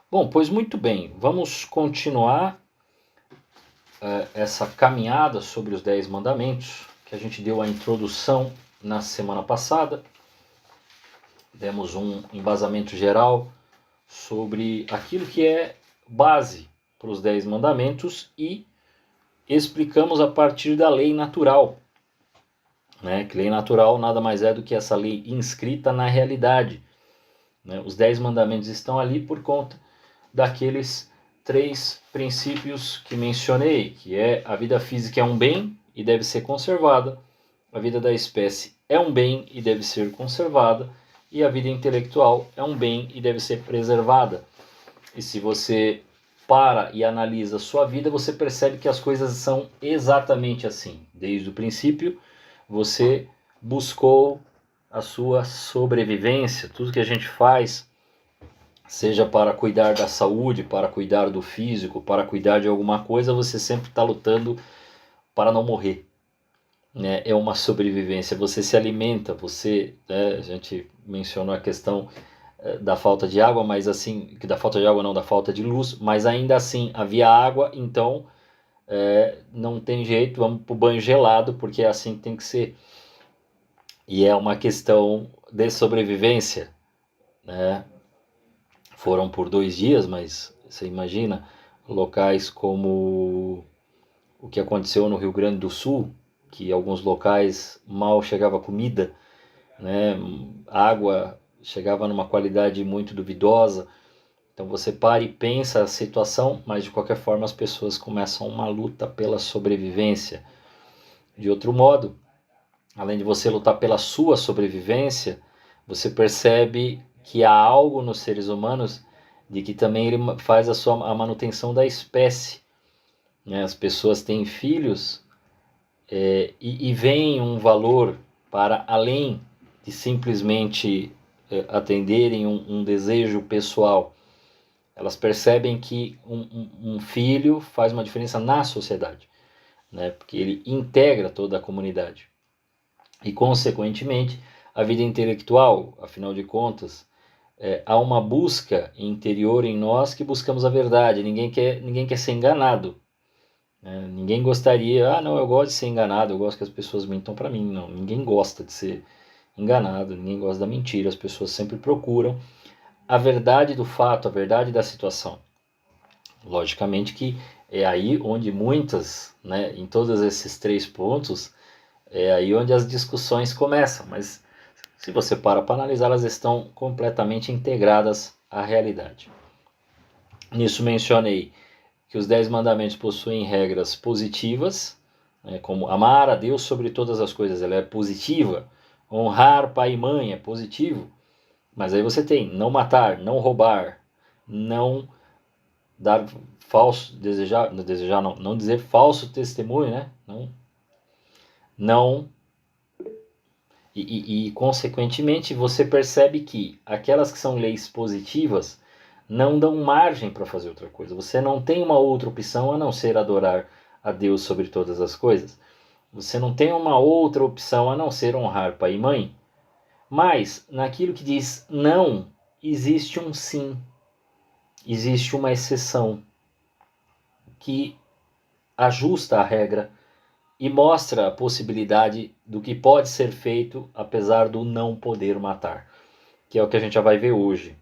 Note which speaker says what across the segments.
Speaker 1: Bom, pois muito bem, vamos continuar essa caminhada sobre os 10 mandamentos, que a gente deu a introdução na semana passada. Demos um embasamento geral sobre aquilo que é base para os 10 mandamentos e explicamos a partir da lei natural. Que lei natural nada mais é do que essa lei inscrita na realidade. Os 10 mandamentos estão ali por conta daqueles 3 princípios que mencionei, que é a vida física é um bem e deve ser conservada, a vida da espécie é um bem e deve ser conservada, e a vida intelectual é um bem e deve ser preservada. E se você para e analisa a sua vida, você percebe que as coisas são exatamente assim. Desde o princípio, você buscou a sua sobrevivência, tudo que a gente faz, seja para cuidar da saúde, para cuidar do físico, para cuidar de alguma coisa, você sempre está lutando para não morrer. É uma sobrevivência, você se alimenta, a gente mencionou a questão da falta de água, mas assim, que da falta de água não, da falta de luz, mas ainda assim havia água, então não tem jeito, vamos para o banho gelado, porque é assim que tem que ser. E é uma questão de sobrevivência, Foram por 2 dias, mas você imagina locais como o que aconteceu no Rio Grande do Sul, que alguns locais mal chegava comida, água chegava numa qualidade muito duvidosa. Então você para e pensa a situação, mas de qualquer forma as pessoas começam uma luta pela sobrevivência. De outro modo, além de você lutar pela sua sobrevivência, você percebe que há algo nos seres humanos de que também ele faz a manutenção da espécie. As pessoas têm filhos e veem um valor para além de simplesmente atenderem um desejo pessoal. Elas percebem que um filho faz uma diferença na sociedade, porque ele integra toda a comunidade. E, consequentemente, a vida intelectual, afinal de contas, há uma busca interior em nós que buscamos a verdade. Ninguém quer ser enganado. Ninguém gostaria, não, eu gosto de ser enganado, eu gosto que as pessoas mintam para mim. Não, ninguém gosta de ser enganado, ninguém gosta da mentira. As pessoas sempre procuram a verdade do fato, a verdade da situação. Logicamente que é aí onde muitas, em todos esses 3 pontos, é aí onde as discussões começam, mas se você para analisar, elas estão completamente integradas à realidade. Nisso mencionei que os 10 mandamentos possuem regras positivas, como amar a Deus sobre todas as coisas, ela é positiva. Honrar pai e mãe é positivo, mas aí você tem não matar, não roubar, não dar falso, não dizer falso testemunho, não e, consequentemente, você percebe que aquelas que são leis positivas não dão margem para fazer outra coisa. Você não tem uma outra opção a não ser adorar a Deus sobre todas as coisas. Você não tem uma outra opção a não ser honrar pai e mãe. Mas, naquilo que diz não, existe um sim. Existe uma exceção que ajusta a regra e mostra a possibilidade do que pode ser feito apesar do não poder matar, que é o que a gente já vai ver hoje.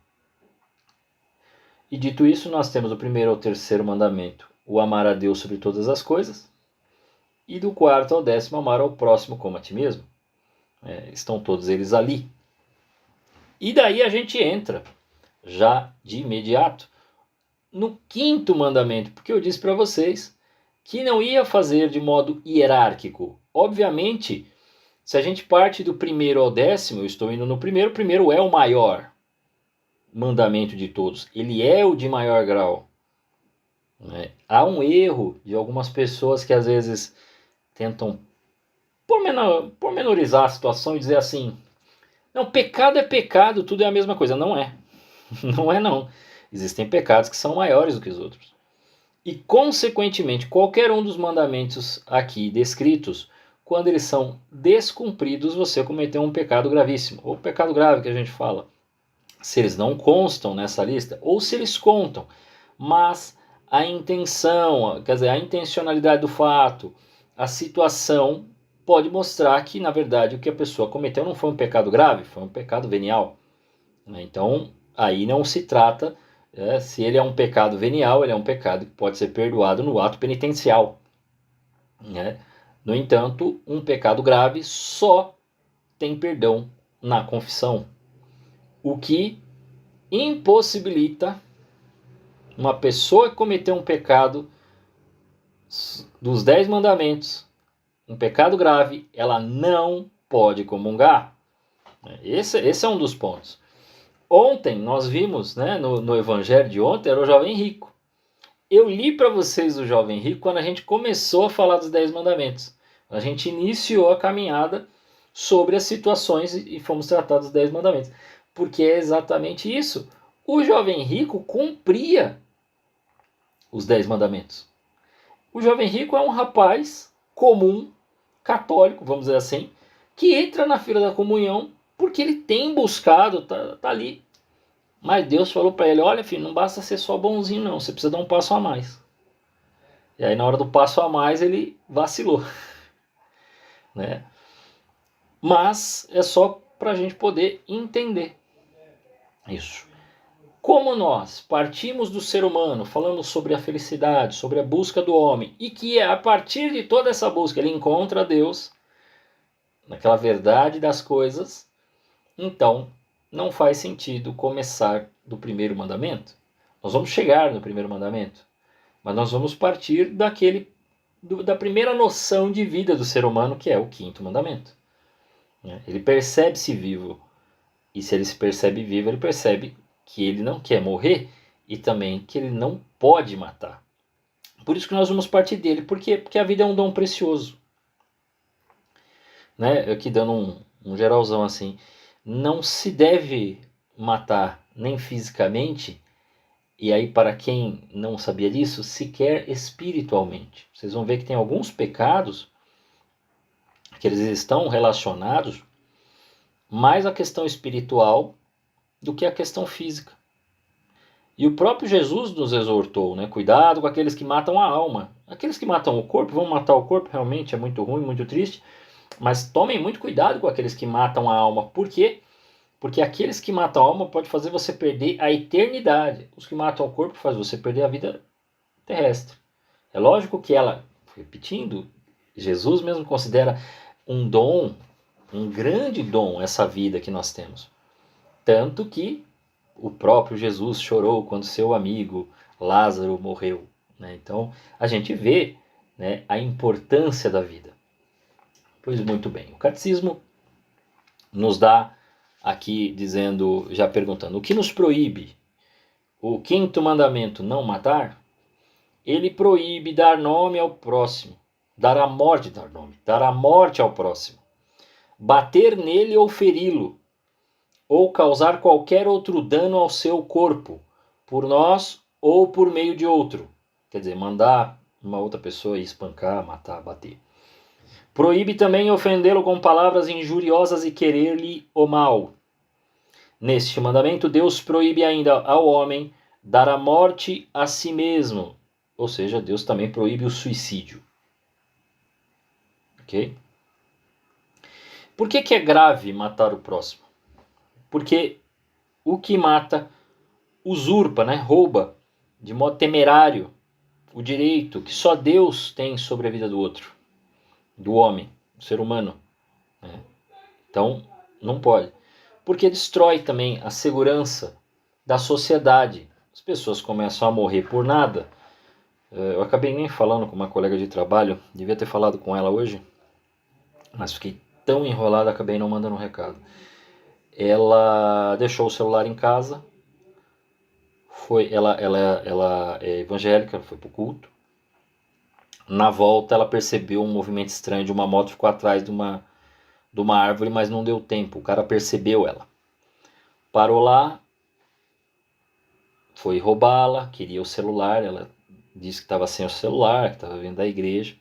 Speaker 1: E dito isso, nós temos o 1º ao 3º mandamento, o amar a Deus sobre todas as coisas, e do 4º ao 10º, amar ao próximo como a ti mesmo. Estão todos eles ali. E daí a gente entra, já de imediato, no 5º mandamento, porque eu disse para vocês que não ia fazer de modo hierárquico. Obviamente, se a gente parte do 1º ao 10º, eu estou indo no 1º, o 1º é o maior mandamento de todos. Ele é o de maior grau. Há um erro de algumas pessoas que às vezes tentam pormenorizar a situação e dizer assim, não, pecado é pecado, tudo é a mesma coisa. Não é. Não é não. Existem pecados que são maiores do que os outros. E, consequentemente, qualquer um dos mandamentos aqui descritos, quando eles são descumpridos, você cometeu um pecado gravíssimo, ou pecado grave que a gente fala. se eles não constam nessa lista, ou se eles contam, mas a intenção, quer dizer, a intencionalidade do fato, a situação pode mostrar que, na verdade, o que a pessoa cometeu não foi um pecado grave, foi um pecado venial. Então, aí não se trata, se ele é um pecado venial, ele é um pecado que pode ser perdoado no ato penitencial. Né? No entanto, um pecado grave só tem perdão na confissão, o que impossibilita uma pessoa que cometeu um pecado dos 10 mandamentos, um pecado grave, ela não pode comungar. Esse é um dos pontos. Ontem nós vimos, né, no evangelho de ontem, era o jovem rico. Eu li para vocês o jovem rico quando a gente começou a falar dos 10 mandamentos. A gente iniciou a caminhada sobre as situações e fomos tratar dos 10 mandamentos. Porque é exatamente isso. O jovem rico cumpria os 10 mandamentos. O jovem rico é um rapaz comum, católico, vamos dizer assim, que entra na fila da comunhão porque ele tem buscado, tá ali. Mas Deus falou para ele, olha filho, não basta ser só bonzinho não, você precisa dar um passo a mais. E aí na hora do passo a mais ele vacilou. Né? Mas é só para a gente poder entender isso. Como nós partimos do ser humano, falamos sobre a felicidade, sobre a busca do homem, e que a partir de toda essa busca ele encontra Deus, naquela verdade das coisas, então não faz sentido começar do primeiro mandamento. Nós vamos chegar no primeiro mandamento, mas nós vamos partir da primeira noção de vida do ser humano, que é o quinto mandamento. Ele percebe-se vivo, e se ele se percebe vivo, ele percebe que ele não quer morrer e também que ele não pode matar. Por isso que nós vamos partir dele. Por quê? Porque a vida é um dom precioso. Né? Aqui dando um geralzão assim. Não se deve matar nem fisicamente, e aí para quem não sabia disso, sequer espiritualmente. Vocês vão ver que tem alguns pecados que eles estão relacionados mais à questão espiritual do que à questão física. E o próprio Jesus nos exortou, né? Cuidado com aqueles que matam a alma. Aqueles que matam o corpo, vão matar o corpo, realmente é muito ruim, muito triste, mas tomem muito cuidado com aqueles que matam a alma. Por quê? Porque aqueles que matam a alma pode fazer você perder a eternidade. Os que matam o corpo fazem você perder a vida terrestre. É lógico que ela, repetindo, Jesus mesmo considera um dom, um grande dom, essa vida que nós temos. Tanto que o próprio Jesus chorou quando seu amigo Lázaro morreu. Né? Então a gente vê, né, a importância da vida. Pois muito bem, o catecismo nos dá aqui dizendo, já perguntando, o que nos proíbe? O quinto mandamento, não matar, ele proíbe dar nome ao próximo, dar a morte ao próximo, bater nele ou feri-lo, ou causar qualquer outro dano ao seu corpo, por nós ou por meio de outro. Quer dizer, mandar uma outra pessoa espancar, matar, bater. Proíbe também ofendê-lo com palavras injuriosas e querer-lhe o mal. Neste mandamento, Deus proíbe ainda ao homem dar a morte a si mesmo. Ou seja, Deus também proíbe o suicídio. Ok? Por que é grave matar o próximo? Porque o que mata usurpa, né? Rouba, de modo temerário, o direito que só Deus tem sobre a vida do outro, do homem, do ser humano. Né? Então, não pode. Porque destrói também a segurança da sociedade. As pessoas começam a morrer por nada. Eu acabei nem falando com uma colega de trabalho, devia ter falado com ela hoje, mas fiquei tão enrolado, acabei não mandando um recado. Ela deixou o celular em casa, ela é evangélica, foi pro culto. Na volta ela percebeu um movimento estranho de uma moto, ficou atrás de uma árvore, mas não deu tempo, o cara percebeu ela. Parou lá, foi roubá-la, queria o celular, ela disse que estava sem o celular, que estava vindo da igreja,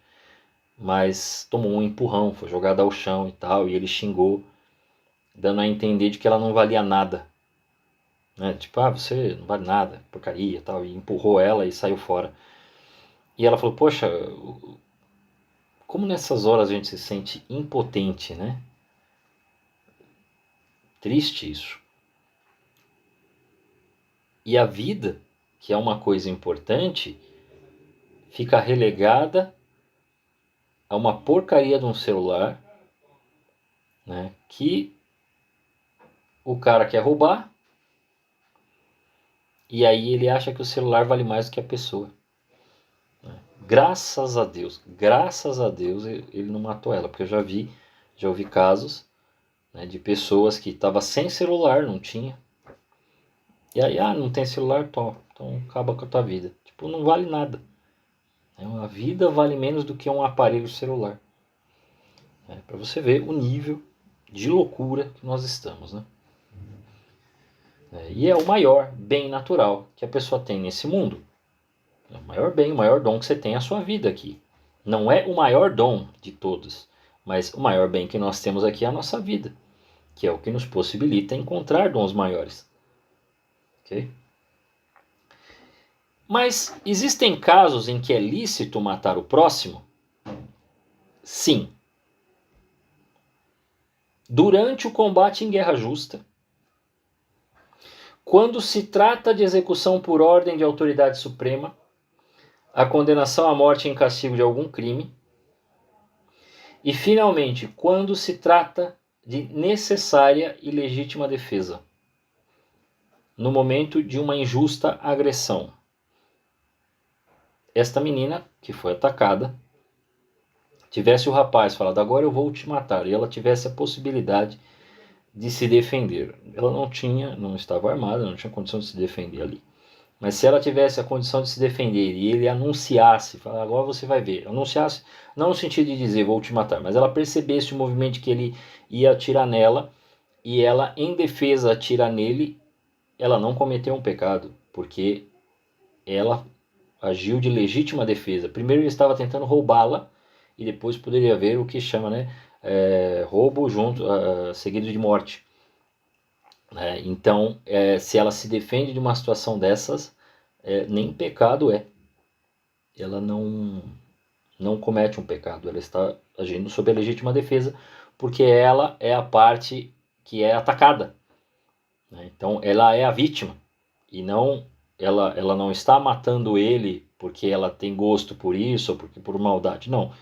Speaker 1: mas tomou um empurrão, foi jogada ao chão e tal, e ele xingou, dando a entender de que ela não valia nada. né? Tipo, você não vale nada, porcaria, tal, e empurrou ela e saiu fora. E ela falou, poxa, como nessas horas a gente se sente impotente, né? Triste isso. E a vida, que é uma coisa importante, fica relegada a uma porcaria de um celular, né? Que o cara quer roubar e aí ele acha que o celular vale mais do que a pessoa. Graças a Deus ele não matou ela, porque eu já ouvi casos, né, de pessoas que estavam sem celular, não tinha. E aí, não tem celular, toma, então acaba com a tua vida. Tipo, não vale nada. A vida vale menos do que um aparelho celular. Para você ver o nível de loucura que nós estamos, né? E é o maior bem natural que a pessoa tem nesse mundo. É o maior bem, o maior dom que você tem é a sua vida aqui. Não é o maior dom de todos, mas o maior bem que nós temos aqui é a nossa vida, que é o que nos possibilita encontrar dons maiores. Ok? Mas existem casos em que é lícito matar o próximo? Sim. Durante o combate em guerra justa, quando se trata de execução por ordem de autoridade suprema, a condenação à morte em castigo de algum crime, e finalmente, quando se trata de necessária e legítima defesa, no momento de uma injusta agressão. Esta menina, que foi atacada, tivesse o rapaz falado, agora eu vou te matar, e ela tivesse a possibilidade de se defender. Ela não estava armada, não tinha condição de se defender ali. Mas se ela tivesse a condição de se defender e ele anunciasse, falar, agora você vai ver, anunciasse, não no sentido de dizer vou te matar, mas ela percebesse o movimento que ele ia atirar nela e ela em defesa atira nele, ela não cometeu um pecado, porque ela agiu de legítima defesa. Primeiro ele estava tentando roubá-la e depois poderia haver o que chama, né, roubo junto, seguido de morte. Então, se ela se defende de uma situação dessas, nem pecado é. Ela não comete um pecado, ela está agindo sob a legítima defesa, porque ela é a parte que é atacada. Então, ela é a vítima, e não ela não está matando ele porque ela tem gosto por isso, ou porque por maldade, não.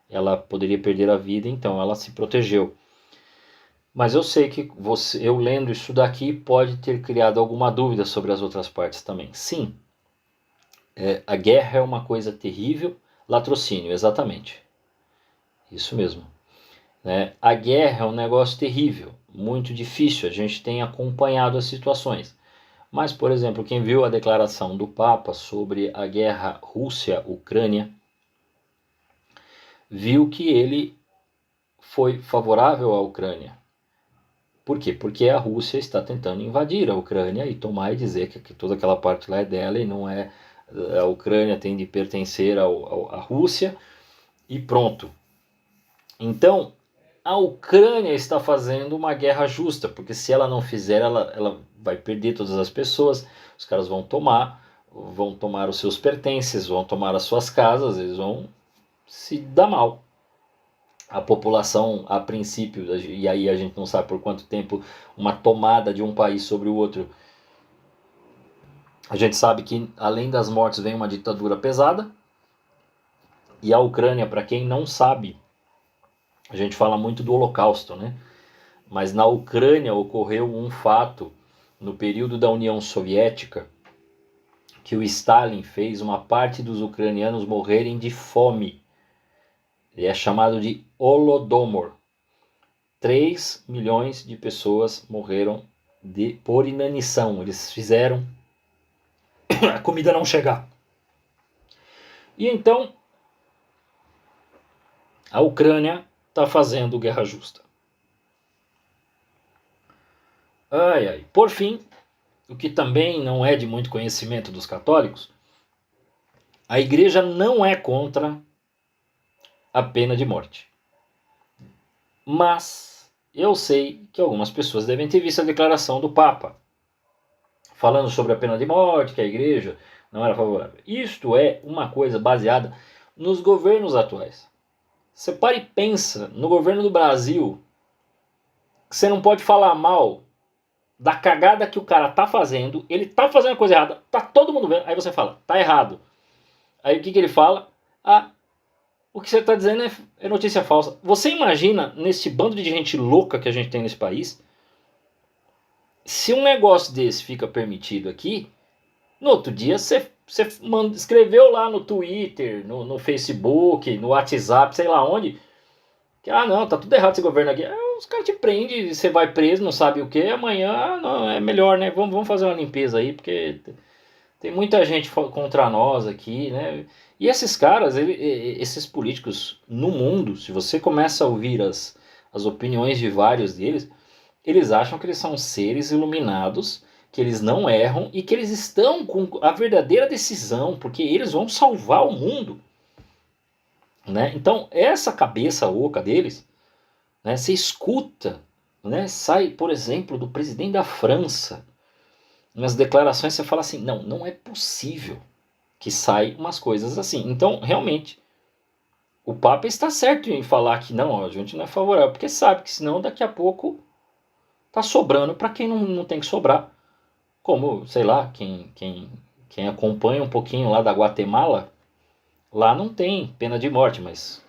Speaker 1: Ela poderia perder a vida, então ela se protegeu. Mas eu sei que eu lendo isso daqui pode ter criado alguma dúvida sobre as outras partes também. Sim, a guerra é uma coisa terrível. Latrocínio, exatamente. Isso mesmo. A guerra é um negócio terrível, muito difícil. A gente tem acompanhado as situações. Mas, por exemplo, quem viu a declaração do Papa sobre a guerra Rússia-Ucrânia, viu que ele foi favorável à Ucrânia. Por quê? Porque a Rússia está tentando invadir a Ucrânia e tomar e dizer que toda aquela parte lá é dela e não é. A Ucrânia tem de pertencer à Rússia e pronto. Então, a Ucrânia está fazendo uma guerra justa, porque se ela não fizer, ela vai perder todas as pessoas, os caras vão tomar os seus pertences, vão tomar as suas casas, eles vão se dar mal. A população, a princípio, e aí a gente não sabe por quanto tempo, uma tomada de um país sobre o outro. A gente sabe que além das mortes vem uma ditadura pesada. E a Ucrânia, para quem não sabe, a gente fala muito do Holocausto, né? Mas na Ucrânia ocorreu um fato no período da União Soviética que o Stalin fez uma parte dos ucranianos morrerem de fome. Ele é chamado de Holodomor. 3 milhões de pessoas morreram por inanição. Eles fizeram a comida não chegar. E então a Ucrânia está fazendo guerra justa. Por fim, o que também não é de muito conhecimento dos católicos, a igreja não é contra a pena de morte. Mas eu sei que algumas pessoas devem ter visto a declaração do Papa, falando sobre a pena de morte, que a igreja não era favorável. Isto é uma coisa baseada nos governos atuais. Você para e pensa no governo do Brasil, que você não pode falar mal da cagada que o cara tá fazendo, ele tá fazendo a coisa errada, tá todo mundo vendo, aí você fala, tá errado. Aí o que ele fala? Ah, o que você tá dizendo é notícia falsa. Você imagina, nesse bando de gente louca que a gente tem nesse país, se um negócio desse fica permitido aqui, no outro dia você escreveu lá no Twitter, no Facebook, no WhatsApp, sei lá onde, que não, tá tudo errado esse governo aqui. Aí os caras te prendem, você vai preso, não sabe o que, amanhã não, é melhor, né? Vamos fazer uma limpeza aí, porque tem muita gente contra nós aqui, né? E esses caras, esses políticos no mundo, se você começa a ouvir as opiniões de vários deles, eles acham que eles são seres iluminados, que eles não erram e que eles estão com a verdadeira decisão, porque eles vão salvar o mundo. Né? Então, essa cabeça oca deles, né, você escuta, né, sai, por exemplo, do presidente da França, nas declarações você fala assim, não é possível que saia umas coisas assim. Então, realmente, o Papa está certo em falar que não, a gente não é favorável, porque sabe que senão daqui a pouco tá sobrando para quem não tem que sobrar. Como, sei lá, quem acompanha um pouquinho lá da Guatemala, lá não tem pena de morte, mas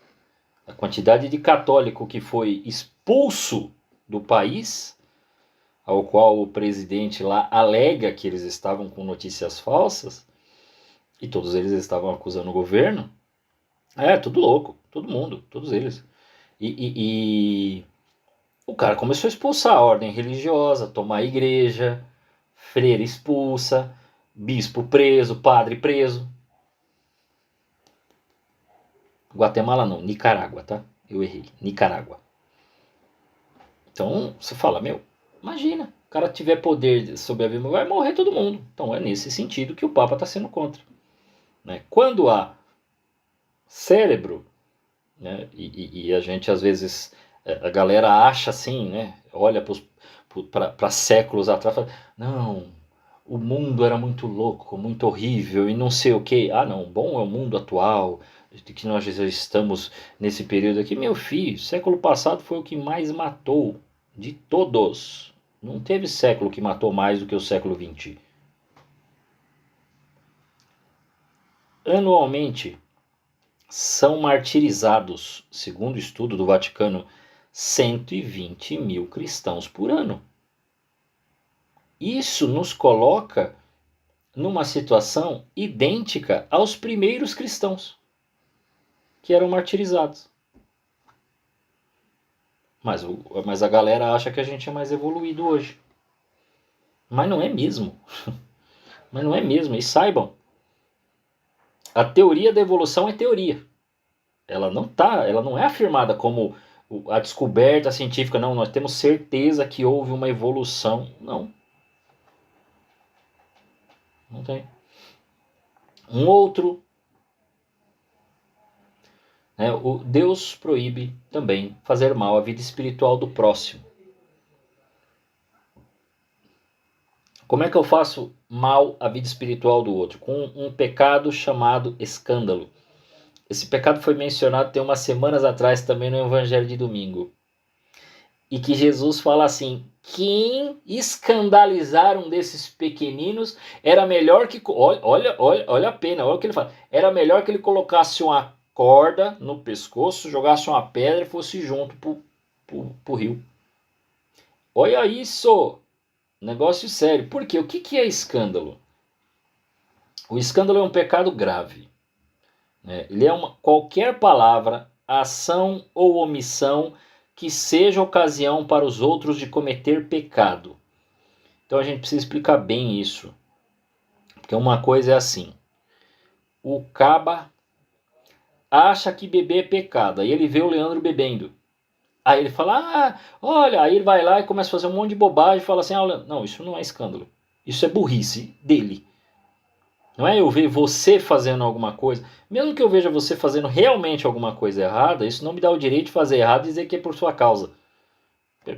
Speaker 1: a quantidade de católico que foi expulso do país, ao qual o presidente lá alega que eles estavam com notícias falsas, e todos eles estavam acusando o governo, tudo louco, todo mundo, todos eles. E o cara começou a expulsar a ordem religiosa, tomar a igreja, freira expulsa, bispo preso, padre preso. Guatemala não, Nicarágua, tá? Eu errei, Nicarágua. Então você fala, imagina, o cara tiver poder sobre a vida, vai morrer todo mundo. Então é nesse sentido que o Papa está sendo contra. Né? Quando há cérebro, né, e a gente às vezes, a galera acha assim, né, olha para séculos atrás, fala, não, o mundo era muito louco, muito horrível e não sei o que. Não, bom é o mundo atual, de que nós já estamos nesse período aqui. Meu filho, século passado foi o que mais matou de todos. Não teve século que matou mais do que o século XX. Anualmente são martirizados, segundo o estudo do Vaticano, 120 mil cristãos por ano. Isso nos coloca numa situação idêntica aos primeiros cristãos que eram martirizados. Mas a galera acha que a gente é mais evoluído hoje. Mas não é mesmo. Mas não é mesmo. E saibam, a teoria da evolução é teoria. Ela não é afirmada como a descoberta científica. Não, nós temos certeza que houve uma evolução. Não. Não tem. Um outro, né, o Deus proíbe também fazer mal à vida espiritual do próximo. Como é que eu faço mal à vida espiritual do outro? Com um pecado chamado escândalo. Esse pecado foi mencionado tem umas semanas atrás também no Evangelho de domingo. E que Jesus fala assim, quem escandalizar um desses pequeninos era melhor que... Olha a pena, olha o que ele fala. Era melhor que ele colocasse uma corda no pescoço, jogasse uma pedra e fosse junto pro rio. Olha isso! Negócio sério. Por quê? O que é escândalo? O escândalo é um pecado grave. Ele é qualquer palavra, ação ou omissão que seja ocasião para os outros de cometer pecado. Então a gente precisa explicar bem isso. Porque uma coisa é assim. O caba acha que beber é pecado. Aí ele vê o Leandro bebendo. Aí ele fala, olha, aí ele vai lá e começa a fazer um monte de bobagem e fala assim, não, isso não é escândalo. Isso é burrice dele. Não é eu ver você fazendo alguma coisa. Mesmo que eu veja você fazendo realmente alguma coisa errada, isso não me dá o direito de fazer errado e dizer que é por sua causa.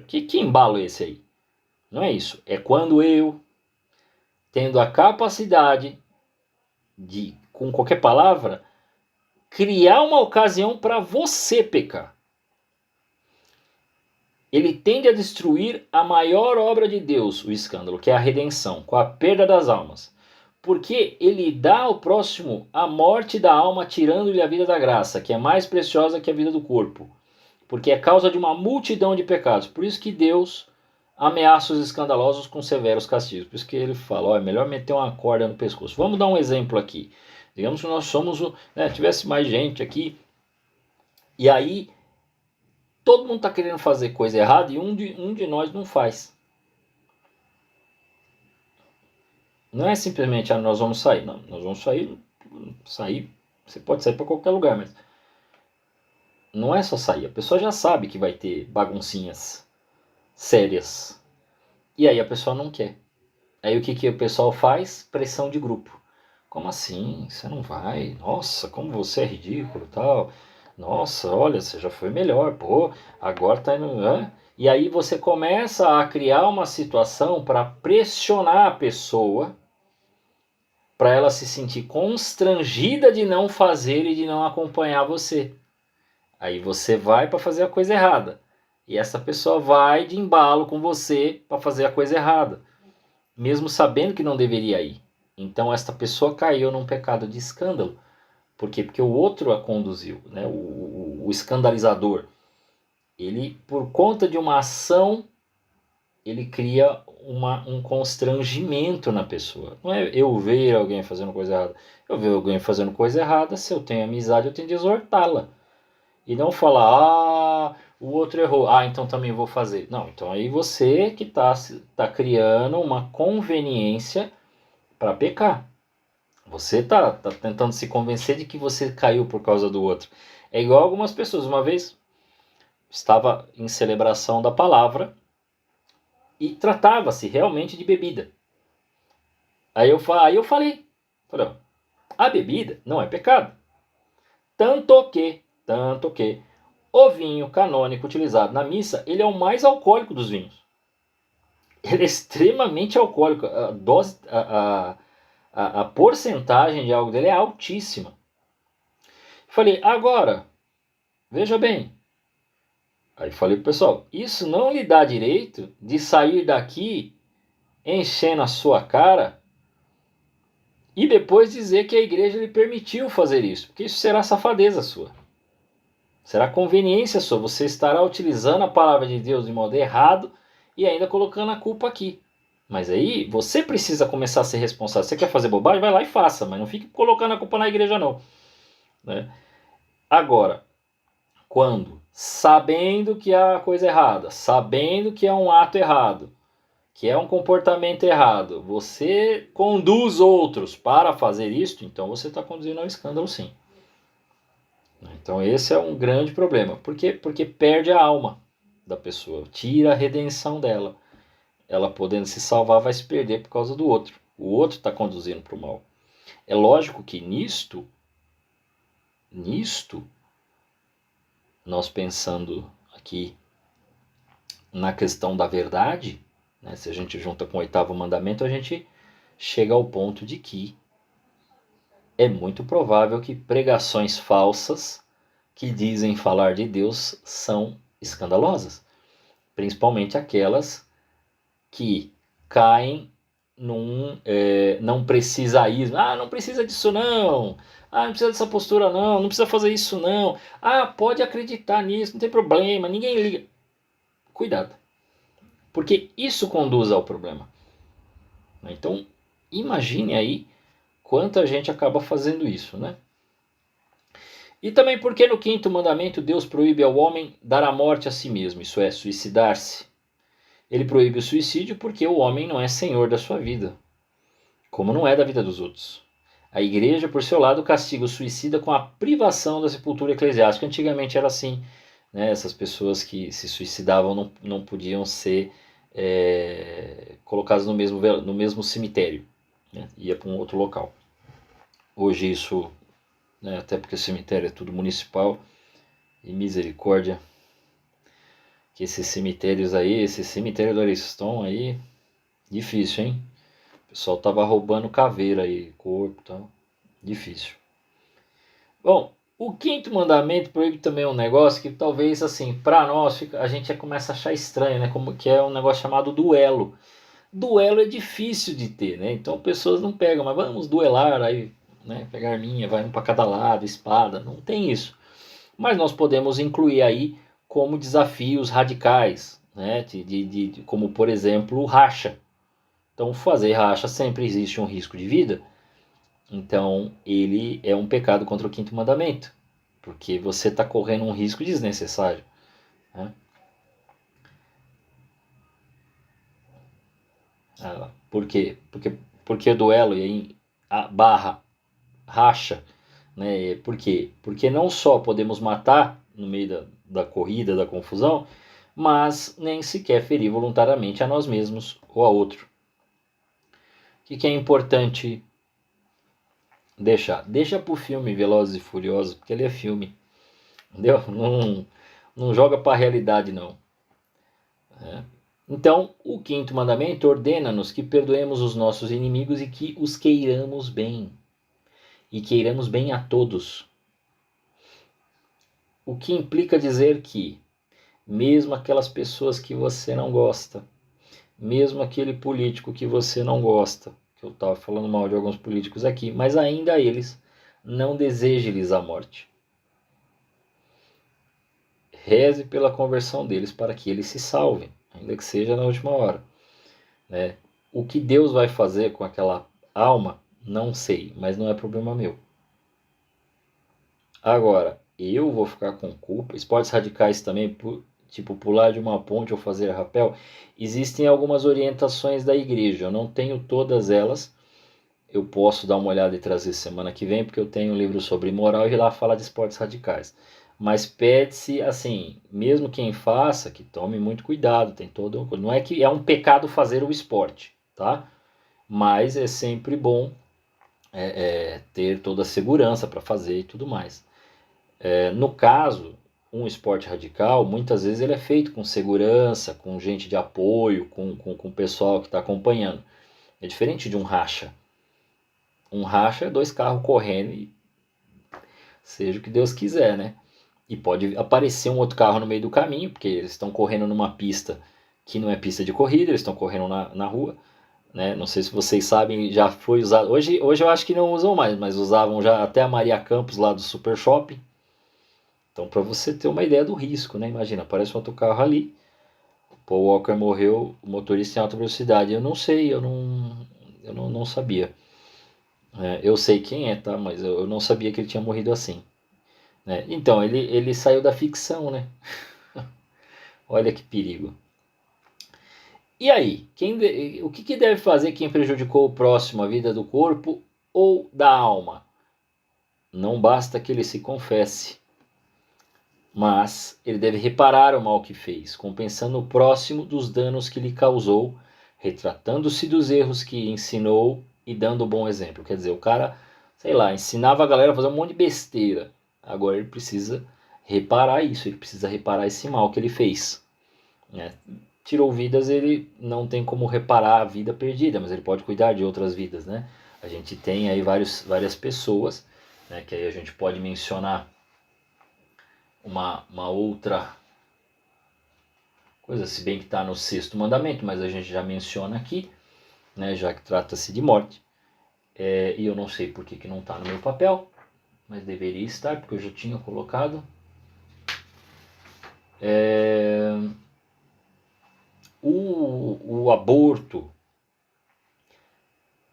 Speaker 1: Que embalo é esse aí? Não é isso. É quando eu tendo a capacidade de, com qualquer palavra, criar uma ocasião para você pecar. Ele tende a destruir a maior obra de Deus, o escândalo, que é a redenção, com a perda das almas. Porque ele dá ao próximo a morte da alma, tirando-lhe a vida da graça, que é mais preciosa que a vida do corpo. Porque é causa de uma multidão de pecados. Por isso que Deus ameaça os escandalosos com severos castigos. Por isso que ele fala, é melhor meter uma corda no pescoço. Vamos dar um exemplo aqui. Digamos que nós somos, tivesse mais gente aqui, e aí todo mundo está querendo fazer coisa errada e um de nós não faz. Não é simplesmente, nós vamos sair. Não, nós vamos sair, você pode sair para qualquer lugar, mas não é só sair. A pessoa já sabe que vai ter baguncinhas sérias. E aí a pessoa não quer. Aí o que o pessoal faz? Pressão de grupo. Como assim? Você não vai? Nossa, como você é ridículo e tal. Nossa, olha, você já foi melhor. Pô, agora tá indo... E aí você começa a criar uma situação para pressionar a pessoa, para ela se sentir constrangida de não fazer e de não acompanhar você. Aí você vai para fazer a coisa errada. E essa pessoa vai de embalo com você para fazer a coisa errada, mesmo sabendo que não deveria ir. Então esta pessoa caiu num pecado de escândalo. Por quê? Porque o outro a conduziu, né? O escandalizador. Ele, por conta de uma ação, ele cria um constrangimento na pessoa. Não é eu ver alguém fazendo coisa errada. Eu ver alguém fazendo coisa errada, se eu tenho amizade, eu tenho de exortá-la. E não falar, o outro errou, então também vou fazer. Não, então aí você que tá criando uma conveniência para pecar. Você tá tentando se convencer de que você caiu por causa do outro. É igual algumas pessoas. Uma vez estava em celebração da palavra e tratava-se realmente de bebida. Aí eu falei, a bebida não é pecado. Tanto que o vinho canônico utilizado na missa, ele é o mais alcoólico dos vinhos. Ele é extremamente alcoólico. A dose, a porcentagem de álcool dele é altíssima. Falei, agora, veja bem. Aí falei pro pessoal, isso não lhe dá direito de sair daqui enchendo a sua cara e depois dizer que a igreja lhe permitiu fazer isso. Porque isso será safadeza sua. Será conveniência sua. Você estará utilizando a palavra de Deus de modo errado e ainda colocando a culpa aqui. Mas aí você precisa começar a ser responsável. Você quer fazer bobagem? Vai lá e faça. Mas não fique colocando a culpa na igreja não. Né? Agora, quando, sabendo que é a coisa errada, sabendo que é um ato errado, que é um comportamento errado, você conduz outros para fazer isso, então você está conduzindo ao escândalo sim. Então esse é um grande problema. Por quê? Porque perde a alma da pessoa, tira a redenção dela. Ela podendo se salvar vai se perder por causa do outro. O outro está conduzindo para o mal. É lógico que nisto, nós pensando aqui na questão da verdade, né, se a gente junta com o 8º mandamento, a gente chega ao ponto de que é muito provável que pregações falsas que dizem falar de Deus são escandalosas. Principalmente aquelas que caem num não precisaísmo. Não precisa disso não. Não precisa dessa postura não. Não precisa fazer isso não. Pode acreditar nisso, não tem problema, ninguém liga. Cuidado. Porque isso conduz ao problema. Então, imagine aí quanta gente acaba fazendo isso, né? E também porque no 5º mandamento Deus proíbe ao homem dar a morte a si mesmo, isso é, suicidar-se. Ele proíbe o suicídio porque o homem não é senhor da sua vida, como não é da vida dos outros. A igreja, por seu lado, castiga o suicida com a privação da sepultura eclesiástica. Antigamente era assim, né? Essas pessoas que se suicidavam não podiam ser colocadas no mesmo cemitério, né? Ia para um outro local. Hoje isso, né, até porque o cemitério é tudo municipal, e misericórdia, que esses cemitérios aí, esse cemitério do Ariston aí, difícil, hein? O pessoal tava roubando caveira aí, corpo, então difícil. Bom, o quinto mandamento proíbe também um negócio que talvez assim, para nós a gente começa a achar estranho, né? Como que é um negócio chamado duelo. Duelo é difícil de ter, né? Então pessoas não pegam, mas vamos duelar aí, né? Pegar arminha, vai um para cada lado, espada, não tem isso. Mas nós podemos incluir aí como desafios radicais, né? Como por exemplo racha. Então fazer racha sempre existe um risco de vida. Então ele é um pecado contra o quinto mandamento, porque você está correndo um risco desnecessário, né? Por quê? Porque duelo e aí a barra racha, né? Por quê? Porque não só podemos matar no meio da corrida, da confusão, mas nem sequer ferir voluntariamente a nós mesmos ou a outro. O que é importante deixar? Deixa pro filme Velozes e Furiosos, porque ele é filme, entendeu? Não joga para a realidade não. Então, o quinto mandamento ordena-nos que perdoemos os nossos inimigos e que os queiramos bem. E queiramos bem a todos. O que implica dizer que, mesmo aquelas pessoas que você não gosta, mesmo aquele político que você não gosta, que eu estava falando mal de alguns políticos aqui, mas ainda eles, não deseje-lhes a morte. Reze pela conversão deles para que eles se salvem, ainda que seja na última hora, né? O que Deus vai fazer com aquela alma, não sei, mas não é problema meu. Agora, eu vou ficar com culpa. Esportes radicais também, tipo pular de uma ponte ou fazer rapel, existem algumas orientações da igreja. Eu não tenho todas elas. Eu posso dar uma olhada e trazer semana que vem, porque eu tenho um livro sobre moral e lá fala de esportes radicais. Mas pede-se, assim, mesmo quem faça, que tome muito cuidado. Tem todo, não é que é um pecado fazer o esporte, tá? Mas é sempre bom ter toda a segurança para fazer e tudo mais. No caso, um esporte radical, muitas vezes ele é feito com segurança, com gente de apoio, com o pessoal que está acompanhando. É diferente de um racha. Um racha é dois carros correndo e seja o que Deus quiser, né? E pode aparecer um outro carro no meio do caminho, porque eles estão correndo numa pista que não é pista de corrida, eles estão correndo na rua. Né? Não sei se vocês sabem, já foi usado. Hoje eu acho que não usam mais, mas usavam já até a Maria Campos lá do Super Shopping. Então, para você ter uma ideia do risco, né? Imagina, aparece um outro carro ali, o Paul Walker morreu, o motorista em alta velocidade. Eu não sei, eu não sabia. Eu sei quem é, tá? Mas eu não sabia que ele tinha morrido assim. Né? Então, ele saiu da ficção, né? Olha que perigo. E aí, o que deve fazer quem prejudicou o próximo, a vida do corpo ou da alma? Não basta que ele se confesse, mas ele deve reparar o mal que fez, compensando o próximo dos danos que lhe causou, retratando-se dos erros que ensinou e dando um bom exemplo. Quer dizer, o cara, sei lá, ensinava a galera a fazer um monte de besteira. Agora ele precisa reparar isso, ele precisa reparar esse mal que ele fez. Né? Tirou vidas, ele não tem como reparar a vida perdida, mas ele pode cuidar de outras vidas, né? A gente tem aí várias pessoas, né, que aí a gente pode mencionar uma outra coisa, se bem que está no sexto mandamento, mas a gente já menciona aqui, né, já que trata-se de morte. E eu não sei por que não está no meu papel, mas deveria estar, porque eu já tinha colocado. O aborto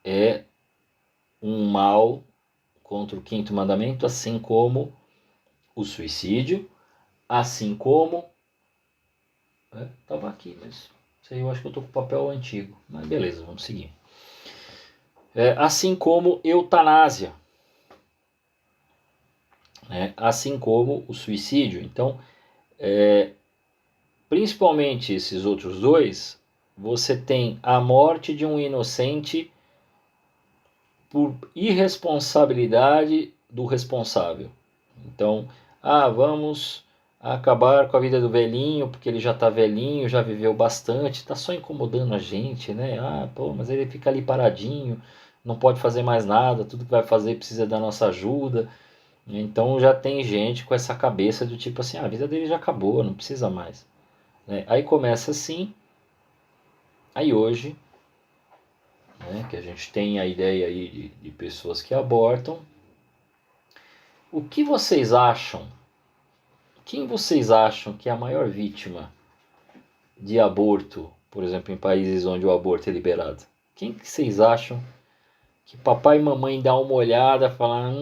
Speaker 1: é um mal contra o quinto mandamento, assim como o suicídio, assim como... Estava aqui, mas isso aí eu acho que eu estou com o papel antigo. Mas beleza, vamos seguir. Assim como eutanásia, né? Assim como o suicídio. Então, principalmente esses outros dois, você tem a morte de um inocente por irresponsabilidade do responsável. Então, vamos acabar com a vida do velhinho, porque ele já tá velhinho, já viveu bastante, tá só incomodando a gente, né? Ah, pô, mas ele fica ali paradinho, não pode fazer mais nada, tudo que vai fazer precisa da nossa ajuda. Então já tem gente com essa cabeça do tipo assim, a vida dele já acabou, não precisa mais, né? Aí começa assim, aí hoje, né, que a gente tem a ideia aí de pessoas que abortam. O que vocês acham? Quem vocês acham que é a maior vítima de aborto, por exemplo, em países onde o aborto é liberado? Quem que vocês acham que papai e mamãe dá uma olhada e falam,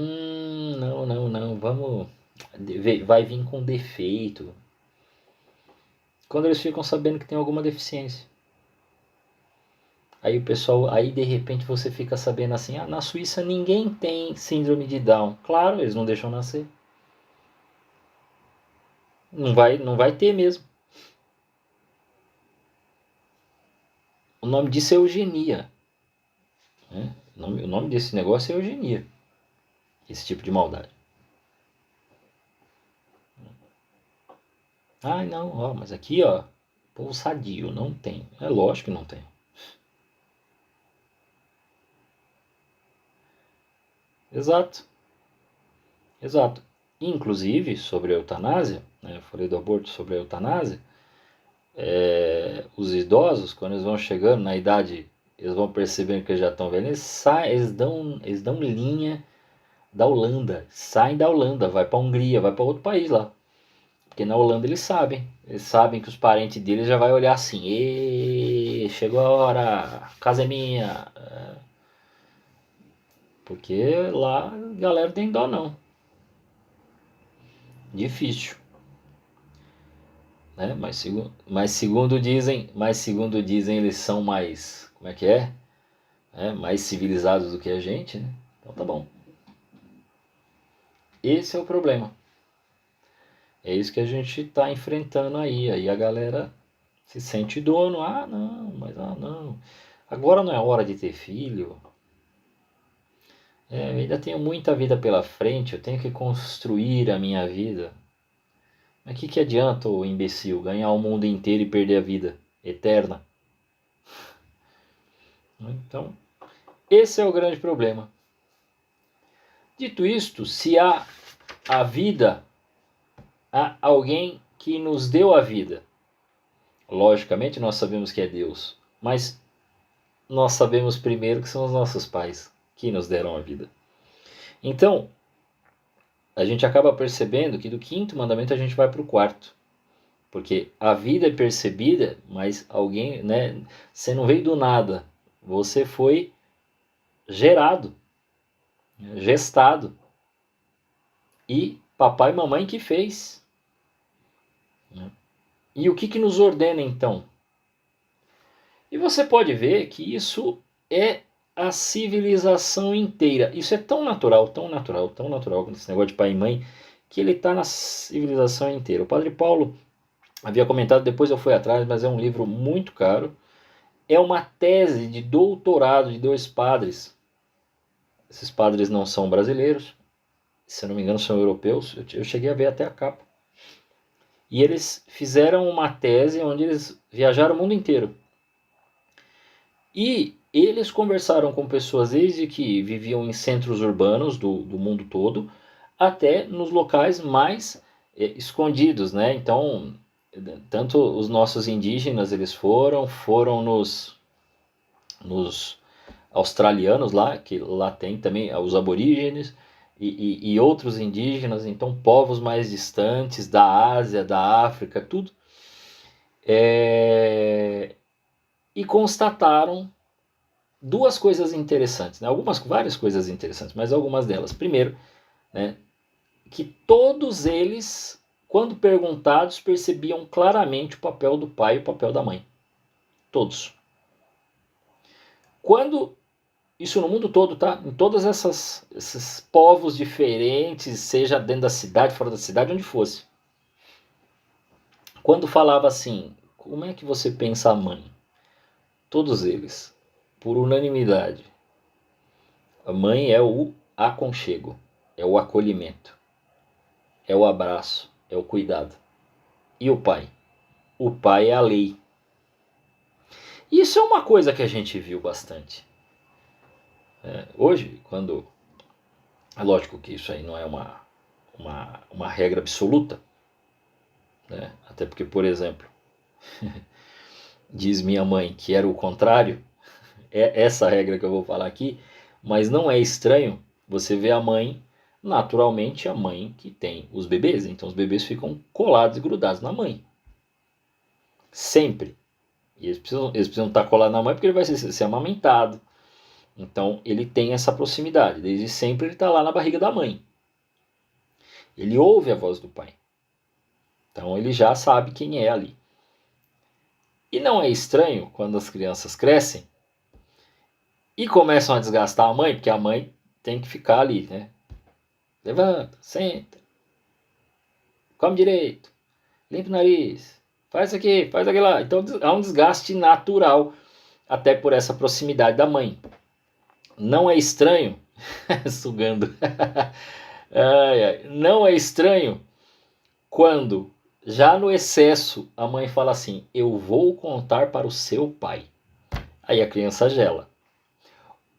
Speaker 1: não, não, não, vamos, vai vir com defeito. Quando eles ficam sabendo que tem alguma deficiência. Aí o pessoal, aí de repente você fica sabendo assim, na Suíça ninguém tem síndrome de Down. Claro, eles não deixam nascer. Não vai ter mesmo. O nome disso é eugenia. Né? O nome desse negócio é eugenia. Esse tipo de maldade. Ah, não, ó, mas aqui, ó, povo sadio, não tem. É lógico que não tem. Exato, exato. Inclusive, sobre a eutanásia, né, eu falei do aborto sobre a eutanásia, os idosos, quando eles vão chegando na idade, eles vão percebendo que eles já estão velhos, eles dão linha da Holanda, saem da Holanda, vai para a Hungria, vai para outro país lá. Porque na Holanda eles sabem que os parentes deles já vai olhar assim, e chegou a hora, a casa é minha. Porque lá a galera tem dó não. Difícil, né? Mas segundo dizem eles são mais, como é que é? Mais civilizados do que a gente, né? Então tá bom. Esse é o problema. É isso que a gente está enfrentando aí. Aí a galera se sente dono. Ah, não, mas não. Agora não é hora de ter filho. Eu ainda tenho muita vida pela frente. Eu tenho que construir a minha vida. Mas o que adianta, ô imbecil, ganhar o mundo inteiro e perder a vida eterna? Então, esse é o grande problema. Dito isto, se há a vida, há alguém que nos deu a vida. Logicamente nós sabemos que é Deus, mas nós sabemos primeiro que são os nossos pais que nos deram a vida. Então, a gente acaba percebendo que do quinto mandamento a gente vai para o quarto. Porque a vida é percebida, mas alguém, né? Você não veio do nada. Você foi gerado, gestado. E papai e mamãe que fez. E o que nos ordena então? E você pode ver que isso é a civilização inteira. Isso é tão natural, tão natural, tão natural, esse negócio de pai e mãe, que ele está na civilização inteira. O Padre Paulo havia comentado, depois eu fui atrás, mas é um livro muito caro. É uma tese de doutorado de 2 padres. Esses padres não são brasileiros, se não me engano são europeus. Eu cheguei a ver até a capa. E eles fizeram uma tese onde eles viajaram o mundo inteiro. E eles conversaram com pessoas desde que viviam em centros urbanos do mundo todo, até nos locais mais escondidos, né? Então, tanto os nossos indígenas eles foram nos australianos lá, que lá tem também os aborígenes, e outros indígenas, então povos mais distantes da Ásia, da África, tudo. E constataram 2 coisas interessantes, né? Várias coisas interessantes, mas algumas delas. Primeiro, né, que todos eles, quando perguntados, percebiam claramente o papel do pai e o papel da mãe. Todos. Quando isso no mundo todo, tá? Em todas esses povos diferentes, seja dentro da cidade, fora da cidade, onde fosse. Quando falava assim, como é que você pensa a mãe? Todos eles, por unanimidade, a mãe é o aconchego, é o acolhimento, é o abraço, é o cuidado. E o pai? O pai é a lei. Isso é uma coisa que a gente viu bastante. Hoje, quando... É lógico que isso aí não é uma regra absoluta, né? Até porque, por exemplo, diz minha mãe que era o contrário, é essa regra que eu vou falar aqui, mas não é estranho você ver a mãe, naturalmente a mãe que tem os bebês, então os bebês ficam colados e grudados na mãe. Sempre. E eles precisam estar colados na mãe porque ele vai ser amamentado. Então ele tem essa proximidade, desde sempre ele está lá na barriga da mãe. Ele ouve a voz do pai. Então ele já sabe quem é ali. E não é estranho quando as crianças crescem e começam a desgastar a mãe, porque a mãe tem que ficar ali, né? Levanta, senta, come direito, limpa o nariz, faz isso aqui, faz aquilo lá. Então há um desgaste natural, até por essa proximidade da mãe. Não é estranho, sugando, não é estranho quando, já no excesso, a mãe fala assim: eu vou contar para o seu pai. Aí a criança gela.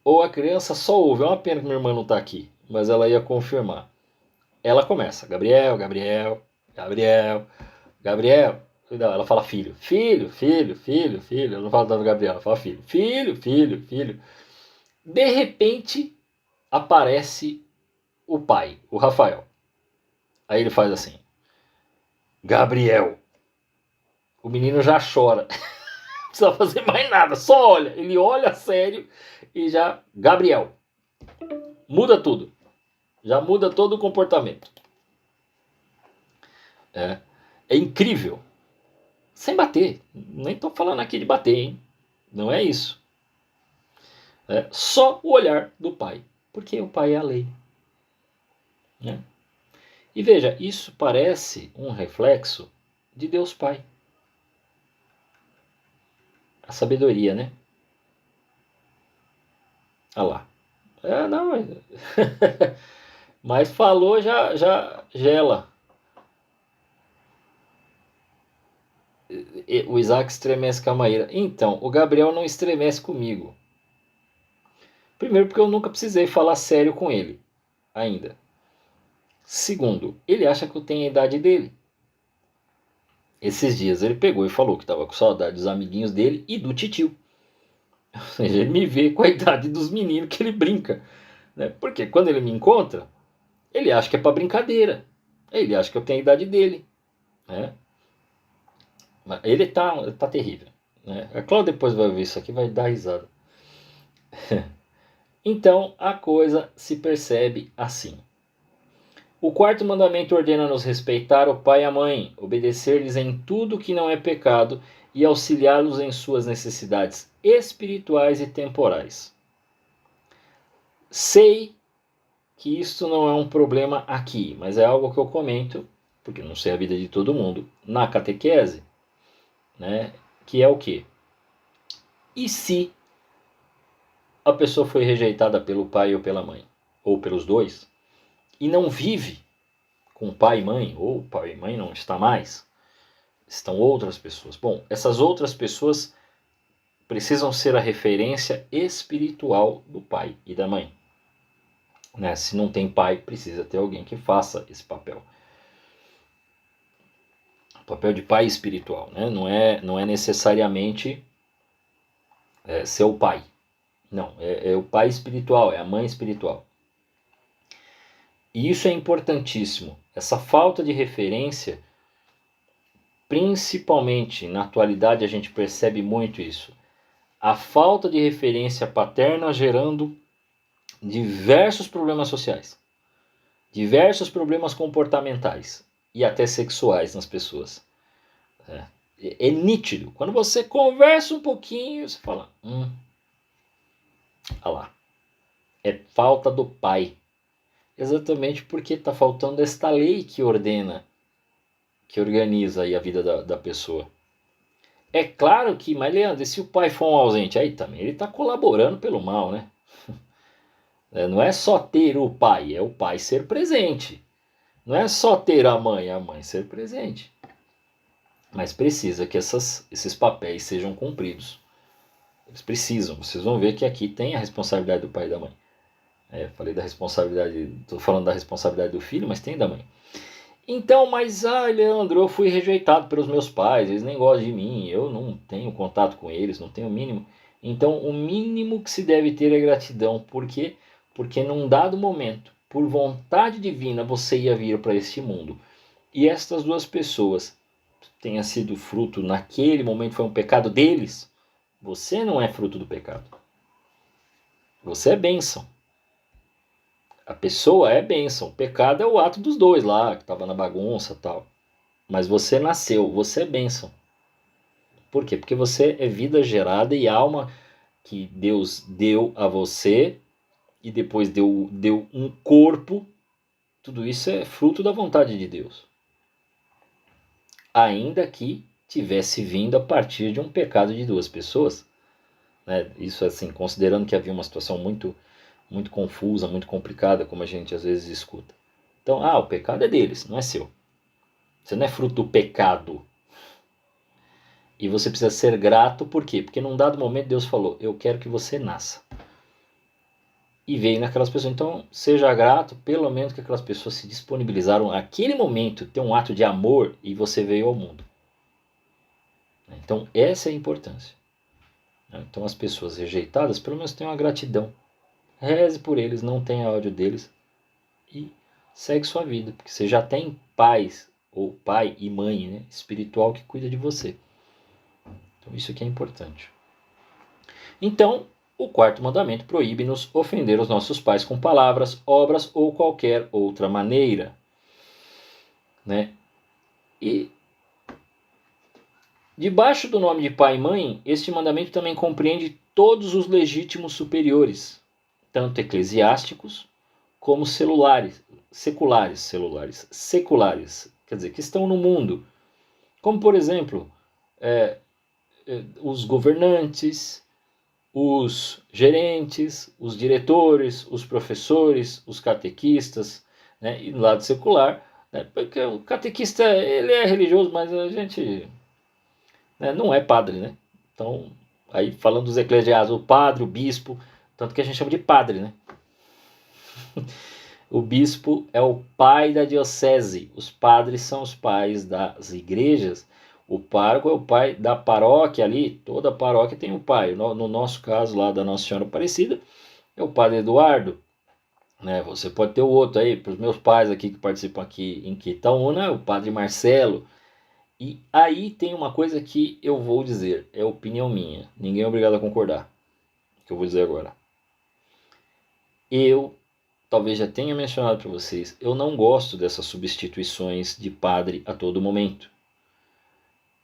Speaker 1: Ou a criança só ouve. É uma pena que minha irmã não está aqui, mas ela ia confirmar. Ela começa: Gabriel, Gabriel, Gabriel, Gabriel. Não, ela fala filho, filho, filho, filho, filho. Ela não fala tanto Gabriel, ela fala filho, filho, filho, filho. De repente aparece o pai, o Rafael. Aí ele faz assim: Gabriel. O menino já chora. Não precisa fazer mais nada, só olha. Ele olha sério e já... Gabriel. Muda tudo. Já muda todo o comportamento. É incrível. Sem bater. Nem estou falando aqui de bater, hein? Não é isso. É só o olhar do pai. Porque o pai é a lei. Né? E veja, isso parece um reflexo de Deus Pai. A sabedoria, né? Olha lá. Não. Mas falou, já gela. O Isaac estremece com a Maíra. Então, o Gabriel não estremece comigo. Primeiro, porque eu nunca precisei falar sério com ele. Ainda. Segundo, ele acha que eu tenho a idade dele. Esses dias ele pegou e falou que estava com saudade dos amiguinhos dele e do titio. Ou seja, ele me vê com a idade dos meninos que ele brinca. Né? Porque quando ele me encontra, ele acha que é para brincadeira. Ele acha que eu tenho a idade dele. Né? Ele tá terrível. Né? A Cláudia depois vai ver isso aqui e vai dar risada. Então a coisa se percebe assim. O quarto mandamento ordena-nos respeitar o pai e a mãe, obedecer-lhes em tudo que não é pecado e auxiliá-los em suas necessidades espirituais e temporais. Sei que isto não é um problema aqui, mas é algo que eu comento, porque não sei a vida de todo mundo, na catequese, né? Que é o quê? E se a pessoa foi rejeitada pelo pai ou pela mãe, ou pelos dois, e não vive com pai e mãe, ou pai e mãe não está mais, estão outras pessoas. Bom, essas outras pessoas precisam ser a referência espiritual do pai e da mãe. Né? Se não tem pai, precisa ter alguém que faça esse papel. O papel de pai espiritual, né? Não é necessariamente ser o pai. Não, é o pai espiritual, é a mãe espiritual. E isso é importantíssimo. Essa falta de referência, principalmente na atualidade a gente percebe muito isso. A falta de referência paterna gerando diversos problemas sociais, diversos comportamentais e até sexuais nas pessoas. É nítido. Quando você conversa um pouquinho, você fala, olha lá, é falta do pai. Exatamente porque está faltando esta lei que ordena, que organiza aí a vida da pessoa. É claro que, mas Leandro, e se o pai for um ausente? Aí também ele está colaborando pelo mal, né? Não é só ter o pai, é o pai ser presente. Não é só ter a mãe ser presente. mas precisa que esses papéis sejam cumpridos. Eles precisam. Vocês vão ver que aqui tem a responsabilidade do pai e da mãe. Falei da responsabilidade, estou falando da responsabilidade do filho, mas tem da mãe. Então, mas Leandro, eu fui rejeitado pelos meus pais, eles nem gostam de mim, eu não tenho contato com eles, não tenho o mínimo. Então, o mínimo que se deve ter é gratidão. Por quê? Porque num dado momento, por vontade divina, você ia vir para este mundo. E estas duas pessoas tenha sido fruto, naquele momento foi um pecado deles, você não é fruto do pecado. Você é bênção. A pessoa é bênção. O pecado é o ato dos dois lá, que estava na bagunça e tal. Mas você nasceu, você é bênção. Por quê? Porque você é vida gerada e alma que Deus deu a você e depois deu um corpo. Tudo isso é fruto da vontade de Deus. Ainda que tivesse vindo a partir de um pecado de duas pessoas. Né? Isso assim, considerando que havia uma situação muito confusa, muito complicada, como a gente às vezes escuta. Então, o pecado é deles, não é seu. Você não é fruto do pecado. E você precisa ser grato, por quê? Porque num dado momento Deus falou, eu quero que você nasça. E veio naquelas pessoas. Então, seja grato, pelo menos que aquelas pessoas se disponibilizaram naquele momento, ter um ato de amor e você veio ao mundo. Então, essa é a importância. Então, as pessoas rejeitadas, pelo menos tenham a gratidão. Reze por eles, não tenha ódio deles e segue sua vida, porque você já tem pais, ou pai e mãe, né, espiritual que cuida de você. Então isso aqui é importante. Então, o quarto mandamento proíbe-nos ofender os nossos pais com palavras, obras ou qualquer outra maneira. Né? E debaixo do nome de pai e mãe, este mandamento também compreende todos os legítimos superiores, tanto eclesiásticos como seculares, quer dizer, que estão no mundo. Como, por exemplo, os governantes, os gerentes, os diretores, os professores, os catequistas, né? E do lado secular, né? Porque o catequista ele é religioso, mas a gente, né, não é padre, né? Então, aí falando dos eclesiásticos, o padre, o bispo, tanto que a gente chama de padre, né? O bispo é o pai da diocese, os padres são os pais das igrejas, o pároco é o pai da paróquia ali, toda paróquia tem um pai. No nosso caso lá da Nossa Senhora Aparecida, é o padre Eduardo. Né? Você pode ter o outro aí, para os meus pais aqui que participam aqui em Quitaúna, é o padre Marcelo. E aí tem uma coisa que eu vou dizer, é opinião minha, ninguém é obrigado a concordar, que eu vou dizer agora. Eu talvez já tenha mencionado para vocês, eu não gosto dessas substituições de padre a todo momento.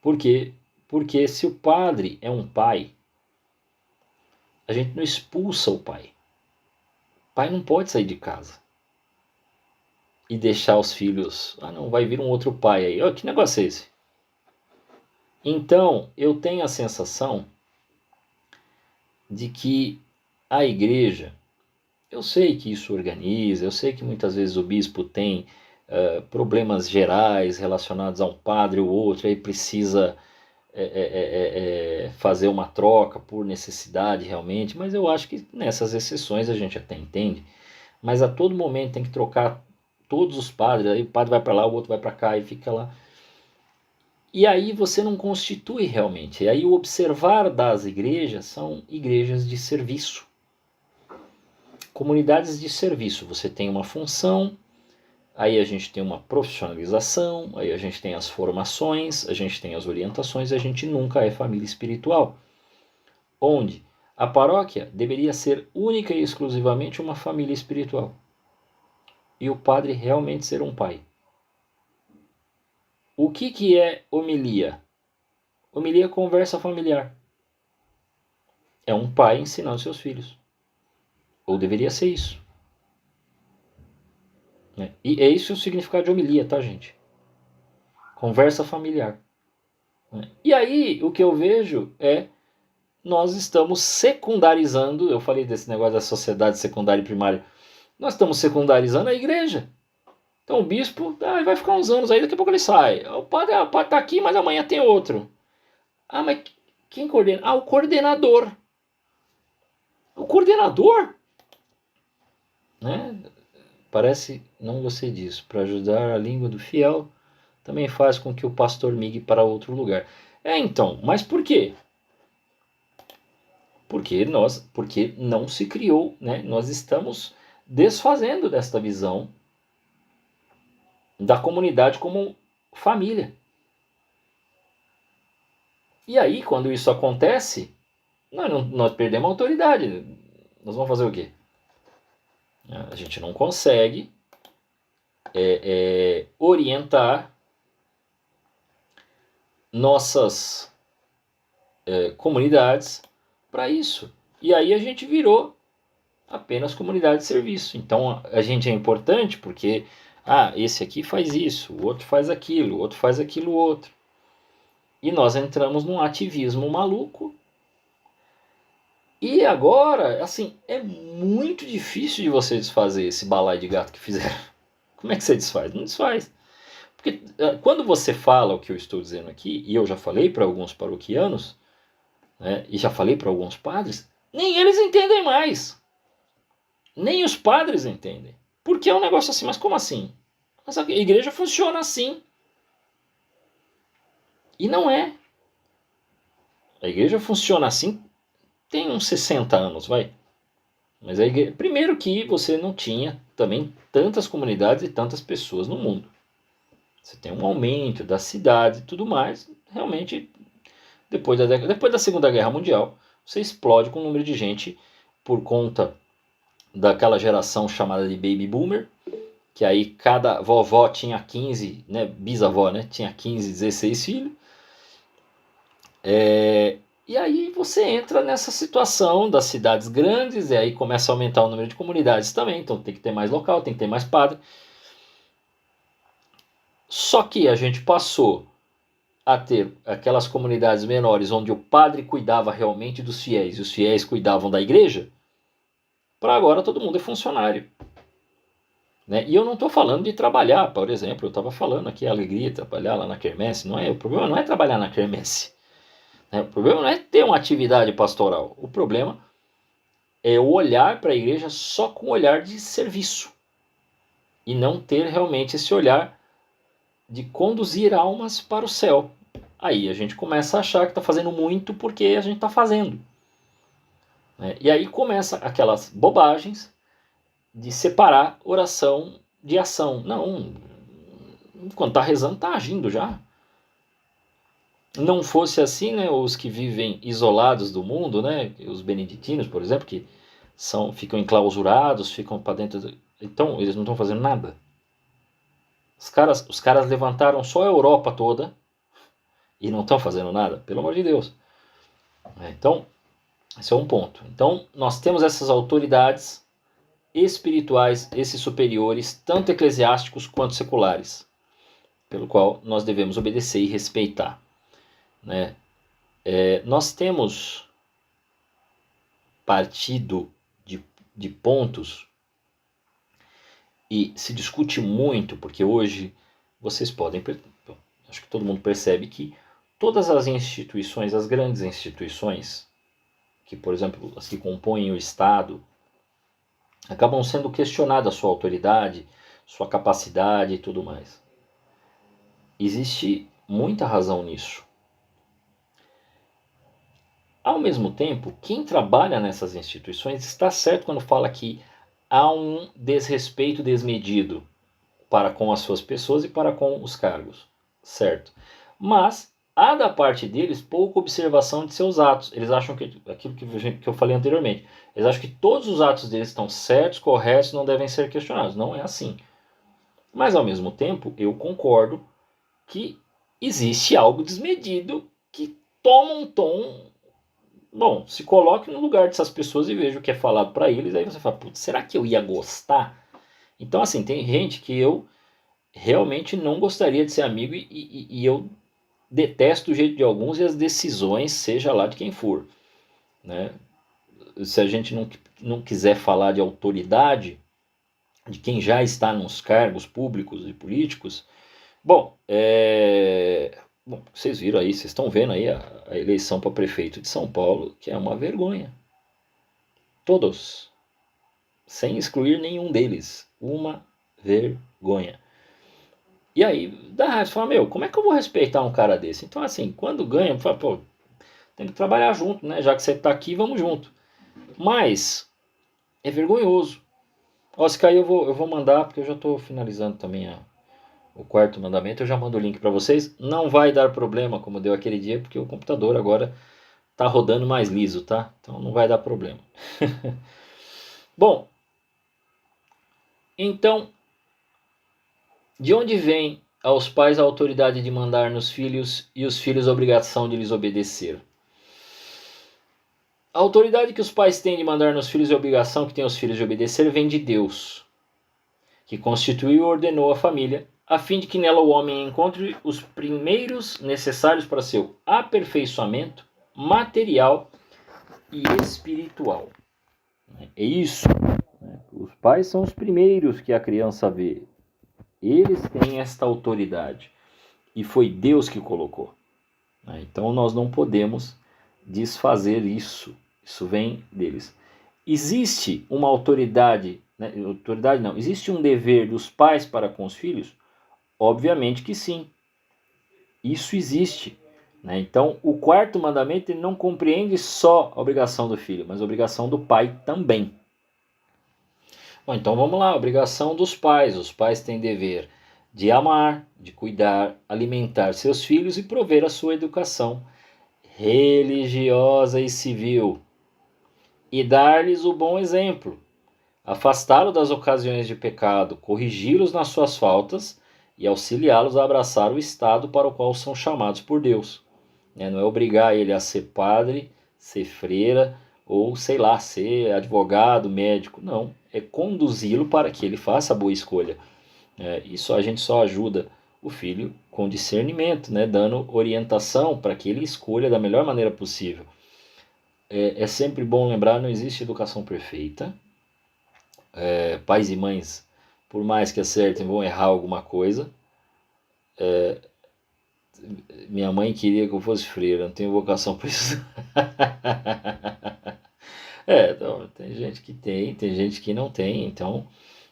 Speaker 1: Por quê? Porque se o padre é um pai, a gente não expulsa o pai. O pai não pode sair de casa e deixar os filhos, não, vai vir um outro pai aí. Que negócio é esse? Então, eu tenho a sensação de que a igreja, eu sei que isso organiza, eu sei que muitas vezes o bispo tem problemas gerais relacionados a um padre ou outro, aí precisa fazer uma troca por necessidade realmente, mas eu acho que nessas exceções a gente até entende, mas a todo momento tem que trocar todos os padres, aí o padre vai para lá, o outro vai para cá e fica lá. E aí você não constitui realmente. E aí o observar das igrejas são igrejas de serviço. Comunidades de serviço. Você tem uma função, aí a gente tem uma profissionalização, aí a gente tem as formações, a gente tem as orientações, a gente nunca é família espiritual. Onde a paróquia deveria ser única e exclusivamente uma família espiritual. E o padre realmente ser um pai. O que é homilia? Homilia é conversa familiar. É um pai ensinando seus filhos. Ou deveria ser isso. E é isso o significado de homilia, tá, gente? Conversa familiar. E aí, o que eu vejo é, nós estamos secundarizando, eu falei desse negócio da sociedade secundária e primária, nós estamos secundarizando a igreja. Então o bispo vai ficar uns anos aí, daqui a pouco ele sai. O padre tá aqui, mas amanhã tem outro. Mas quem coordena? O coordenador. O coordenador? Né? Parece, não gostei disso. Para ajudar a língua do fiel, também faz com que o pastor migre para outro lugar. Então, mas por quê? Porque não se criou, né? Nós estamos desfazendo desta visão da comunidade como família. E aí, quando isso acontece, nós perdemos a autoridade. Nós vamos fazer o quê? A gente não consegue orientar nossas comunidades para isso. E aí a gente virou apenas comunidade de serviço. Então a gente é importante porque esse aqui faz isso, o outro faz aquilo, o outro faz aquilo outro. E nós entramos num ativismo maluco. E agora, assim, é muito difícil de você desfazer esse balaio de gato que fizeram. Como é que você desfaz? Não desfaz. Porque quando você fala o que eu estou dizendo aqui, e eu já falei para alguns paroquianos, né, e já falei para alguns padres, nem eles entendem mais. Nem os padres entendem. Porque é um negócio assim, mas como assim? Mas a igreja funciona assim. E não é. A igreja funciona assim tem uns 60 anos, vai. Mas a igreja, primeiro que você não tinha também tantas comunidades e tantas pessoas no mundo. Você tem um aumento da cidade e tudo mais. Realmente, depois da Segunda Guerra Mundial, você explode com o número de gente por conta daquela geração chamada de Baby Boomer, que aí cada vovó tinha 15, né, bisavó, né, tinha 15, 16 filhos. E aí você entra nessa situação das cidades grandes, e aí começa a aumentar o número de comunidades também, então tem que ter mais local, tem que ter mais padre. Só que a gente passou a ter aquelas comunidades menores onde o padre cuidava realmente dos fiéis e os fiéis cuidavam da igreja, para agora todo mundo é funcionário. Né? E eu não estou falando de trabalhar, por exemplo, eu estava falando aqui a alegria, trabalhar lá na quermesse, o problema não é trabalhar na quermesse. O problema não é ter uma atividade pastoral. O problema é olhar para a igreja só com olhar de serviço. E não ter realmente esse olhar de conduzir almas para o céu. Aí a gente começa a achar que está fazendo muito porque a gente está fazendo. E aí começa aquelas bobagens de separar oração de ação. Não, quando está rezando, está agindo já. Não fosse assim, né, os que vivem isolados do mundo, né, os beneditinos, por exemplo, que ficam enclausurados, ficam para dentro. Então, eles não estão fazendo nada. Os caras levantaram só a Europa toda e não estão fazendo nada, pelo amor de Deus. Então, esse é um ponto. Então, nós temos essas autoridades espirituais, esses superiores, tanto eclesiásticos quanto seculares, pelo qual nós devemos obedecer e respeitar. Né? Nós temos partido de pontos e se discute muito, porque hoje vocês podem, acho que todo mundo percebe que todas as instituições, as grandes instituições, que por exemplo as que compõem o Estado, acabam sendo questionadas sua autoridade, sua capacidade e tudo mais. Existe muita razão nisso. Ao mesmo tempo, quem trabalha nessas instituições está certo quando fala que há um desrespeito desmedido para com as suas pessoas e para com os cargos, certo? Mas há da parte deles pouca observação de seus atos. Eles acham que, aquilo que eu falei anteriormente, eles acham que todos os atos deles estão certos, corretos, não devem ser questionados. Não é assim. Mas ao mesmo tempo, eu concordo que existe algo desmedido que toma um tom. Bom, se coloque no lugar dessas pessoas e veja o que é falado para eles, aí você fala, putz, será que eu ia gostar? Então, assim, tem gente que eu realmente não gostaria de ser amigo e eu detesto o jeito de alguns e as decisões, seja lá de quem for. Né? Se a gente não quiser falar de autoridade, de quem já está nos cargos públicos e políticos. Bom, vocês viram aí, vocês estão vendo aí a eleição para prefeito de São Paulo, que é uma vergonha. Todos, sem excluir nenhum deles, uma vergonha. E aí dá raiva, você fala, meu, como é que eu vou respeitar um cara desse? Então assim, quando ganha, fala, pô, tem que trabalhar junto, né? Já que você tá aqui, vamos junto. Mas é vergonhoso. Ó, se cair eu vou mandar, porque eu já estou finalizando também o quarto mandamento, eu já mando o link para vocês. Não vai dar problema como deu aquele dia, porque o computador agora tá rodando mais liso, tá? Então não vai dar problema. Bom, então, de onde vem aos pais a autoridade de mandar nos filhos e os filhos a obrigação de lhes obedecer? A autoridade que os pais têm de mandar nos filhos e a obrigação que têm os filhos de obedecer vem de Deus, que constituiu e ordenou a família, a fim de que nela o homem encontre os primeiros necessários para seu aperfeiçoamento material e espiritual. É isso. Os pais são os primeiros que a criança vê. Eles têm esta autoridade. E foi Deus que colocou. Então nós não podemos desfazer isso. Isso vem deles. Existe uma autoridade, né? Autoridade não, existe um dever dos pais para com os filhos? Obviamente que sim. Isso existe. Né? Então, o quarto mandamento ele não compreende só a obrigação do filho, mas a obrigação do pai também. Bom, então vamos lá, obrigação dos pais. Os pais têm dever de amar, de cuidar, alimentar seus filhos e prover a sua educação religiosa e civil. E dar-lhes o bom exemplo, afastá-los das ocasiões de pecado, corrigi-los nas suas faltas e auxiliá-los a abraçar o estado para o qual são chamados por Deus. Não é obrigar ele a ser padre, ser freira ou, sei lá, ser advogado, médico. Não, é conduzi-lo para que ele faça a boa escolha. Isso a gente só ajuda o filho com discernimento, né? Dando orientação para que ele escolha da melhor maneira possível. É sempre bom lembrar, não existe educação perfeita. Pais e mães, por mais que acertem, vão errar alguma coisa. Minha mãe queria que eu fosse freira, não tenho vocação para isso. Então, tem gente que tem gente que não tem, então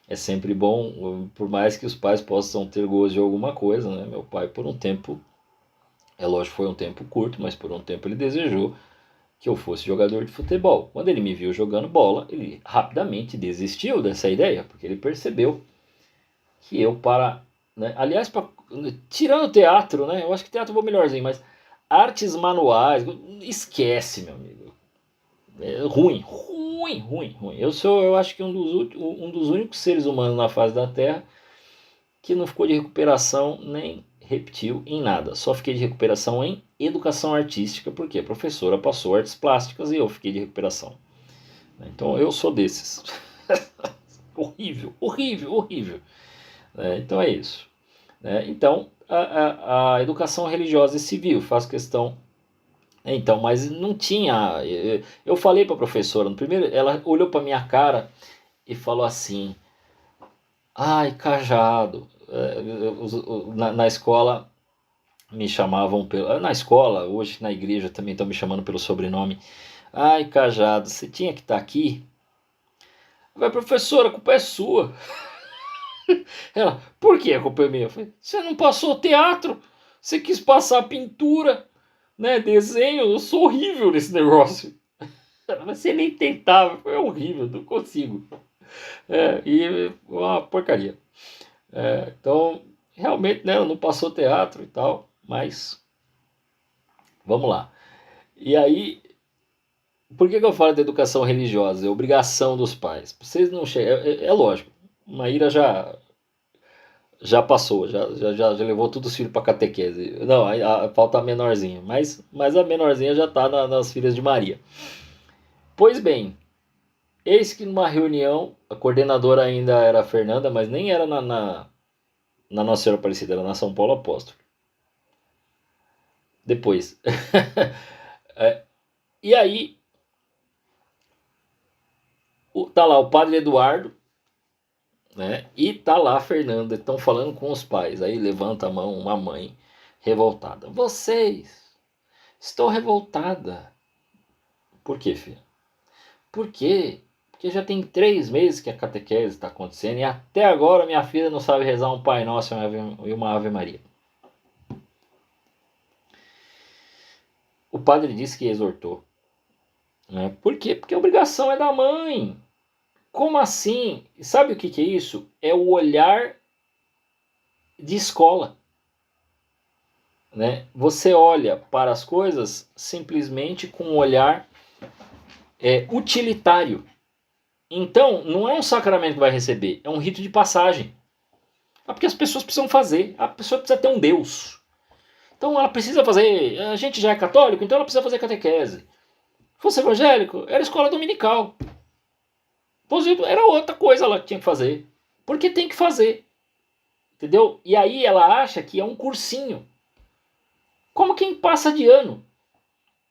Speaker 1: é sempre bom, por mais que os pais possam ter gozo de alguma coisa, né? Meu pai, por um tempo, é lógico, foi um tempo curto, mas por um tempo ele desejou que eu fosse jogador de futebol. Quando ele me viu jogando bola, ele rapidamente desistiu dessa ideia, porque ele percebeu que eu né? Aliás, tirando o teatro, né? Eu acho que teatro eu vou melhorzinho, mas artes manuais, esquece, meu amigo. É ruim. Eu acho que um dos únicos seres humanos na face da Terra que não ficou de recuperação nem repetiu em nada. Só fiquei de recuperação em educação artística, porque a professora passou artes plásticas e eu fiquei de recuperação. Então eu sou desses. horrível. Então é isso. Então a educação religiosa e civil, faço questão. Então, mas não tinha. Eu falei para a professora, no primeiro, ela olhou para minha cara e falou assim: ai, Cajado. Na escola me chamavam pelo. Na escola, hoje na igreja também estão me chamando pelo sobrenome. Ai, Cajado, você tinha que estar aqui? Vai, professora, a culpa é sua. Ela, por que a culpa é minha? Eu falei, você não passou teatro, você quis passar pintura, né, desenho, eu sou horrível nesse negócio. Você nem tentava, foi horrível, não consigo. E uma porcaria. Então, realmente, né, não passou teatro e tal, mas vamos lá. E aí, por que eu falo de educação religiosa? É obrigação dos pais. Vocês não chegam, é lógico, Maíra já passou, já levou todos os filhos para catequese. Não, falta a menorzinha, mas a menorzinha já está nas filhas de Maria. Pois bem, eis que numa reunião, a coordenadora ainda era a Fernanda, mas nem era na Nossa Senhora Aparecida, era na São Paulo Apóstolo. Depois. E aí, tá lá o padre Eduardo, né? E tá lá a Fernanda, estão falando com os pais. Aí levanta a mão uma mãe revoltada. Vocês, estou revoltada. Por quê, filha? Por quê? Porque já tem 3 meses que a catequese está acontecendo e até agora minha filha não sabe rezar um Pai Nosso e uma Ave Maria. O padre disse que exortou. Né? Por quê? Porque a obrigação é da mãe. Como assim? Sabe o que é isso? É o olhar de escola. Né? Você olha para as coisas simplesmente com um olhar utilitário. Então, não é um sacramento que vai receber, é um rito de passagem. É porque as pessoas precisam fazer, a pessoa precisa ter um Deus. Então ela precisa fazer, a gente já é católico, então ela precisa fazer catequese. Se fosse evangélico, era escola dominical. Era outra coisa lá que tinha que fazer. Porque tem que fazer. Entendeu? E aí ela acha que é um cursinho. Como quem passa de ano.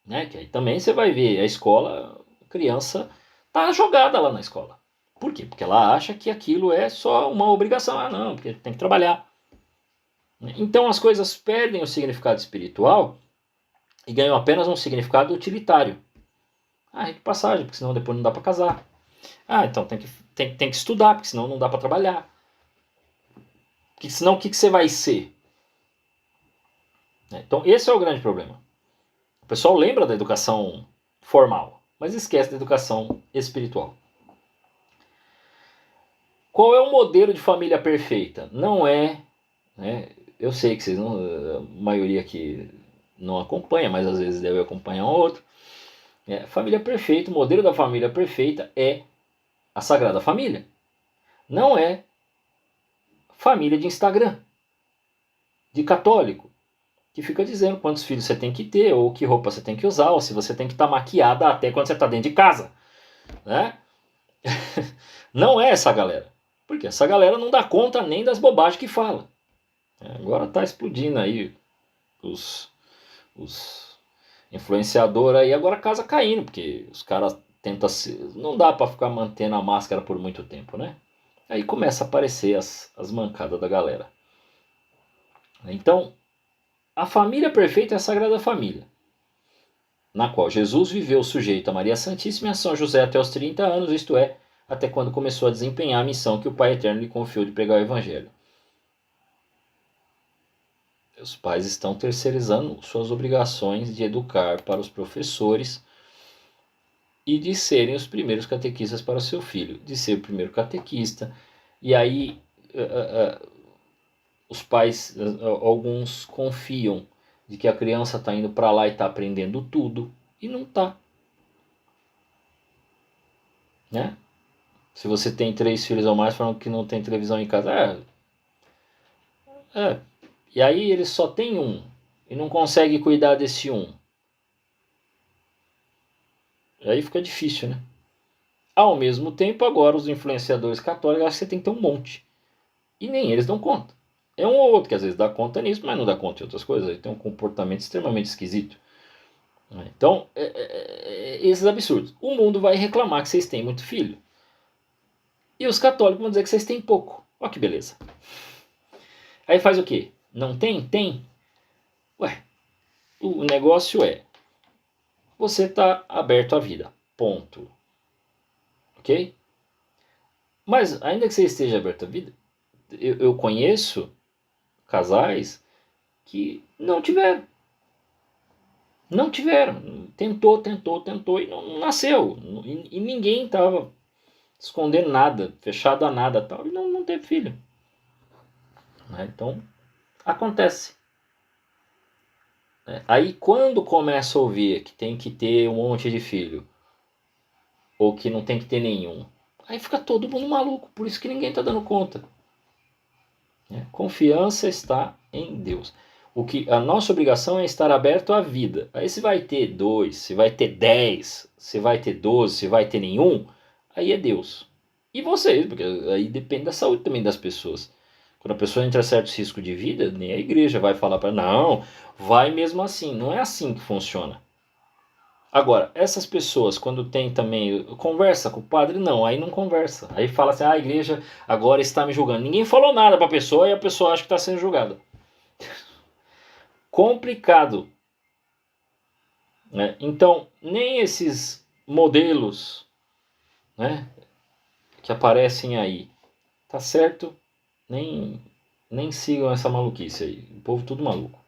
Speaker 1: Né? Que aí também você vai ver a escola, a criança tá jogada lá na escola. Por quê? Porque ela acha que aquilo é só uma obrigação. Ah, não, porque tem que trabalhar. Então as coisas perdem o significado espiritual e ganham apenas um significado utilitário. Ah, é de passagem, porque senão depois não dá para casar. Ah, então tem que estudar, porque senão não dá para trabalhar. Porque senão o que você vai ser? Então esse é o grande problema. O pessoal lembra da educação formal, mas esquece da educação espiritual. Qual é o modelo de família perfeita? Não é, né, eu sei que vocês não, a maioria aqui não acompanha, mas às vezes deve acompanhar um outro. Família perfeita, o modelo da família perfeita é a Sagrada Família. Não é família de Instagram, de católico, que fica dizendo quantos filhos você tem que ter, ou que roupa você tem que usar, ou se você tem que estar maquiada até quando você está dentro de casa. Né? Não é essa galera. Porque essa galera não dá conta nem das bobagens que fala. Agora tá explodindo aí os influenciadores aí, agora a casa caindo, porque os caras tentam não dá para ficar mantendo a máscara por muito tempo, né? Aí começa a aparecer as mancadas da galera. Então, a família perfeita é a Sagrada Família, na qual Jesus viveu sujeito a Maria Santíssima e a São José até os 30 anos, isto é, até quando começou a desempenhar a missão que o Pai Eterno lhe confiou de pregar o Evangelho. Os pais estão terceirizando suas obrigações de educar para os professores e de serem os primeiros catequistas para o seu filho, de ser o primeiro catequista. E aí os pais, alguns confiam de que a criança está indo para lá e está aprendendo tudo, e não está. Né? Se você tem 3 filhos ou mais, falando que não tem televisão em casa, e aí ele só tem um e não consegue cuidar desse um. Aí fica difícil, né? Ao mesmo tempo, agora os influenciadores católicos acham que você tem que ter um monte. E nem eles dão conta. É um ou outro que às vezes dá conta nisso, mas não dá conta de outras coisas. Ele tem um comportamento extremamente esquisito. Então, esses absurdos. O mundo vai reclamar que vocês têm muito filho. E os católicos vão dizer que vocês têm pouco. Olha que beleza. Aí faz o quê? Não tem? Tem. Ué, o negócio é, você está aberto à vida. Ponto. Ok? Mas ainda que você esteja aberto à vida, eu conheço casais que não tiveram. Não tiveram. Tentou e não nasceu. E ninguém estava escondendo nada, fechado a nada tal, e não teve filho. Então, acontece. Aí quando começa a ouvir que tem que ter um monte de filho, ou que não tem que ter nenhum, aí fica todo mundo maluco, por isso que ninguém está dando conta. Confiança está em Deus. A nossa obrigação é estar aberto à vida. Aí se vai ter 2, se vai ter 10, se vai ter 12, se vai ter nenhum, aí é Deus. E vocês, porque aí depende da saúde também das pessoas. Quando a pessoa entra em certos riscos de vida, nem a igreja vai falar para não, vai mesmo assim. Não é assim que funciona. Agora, essas pessoas, quando tem também, conversa com o padre? Não, aí não conversa. Aí fala assim, a igreja agora está me julgando. Ninguém falou nada para a pessoa e a pessoa acha que está sendo julgada. Complicado. Né? Então, nem esses modelos, né, que aparecem aí, tá certo? Nem sigam essa maluquice aí. O povo tudo maluco.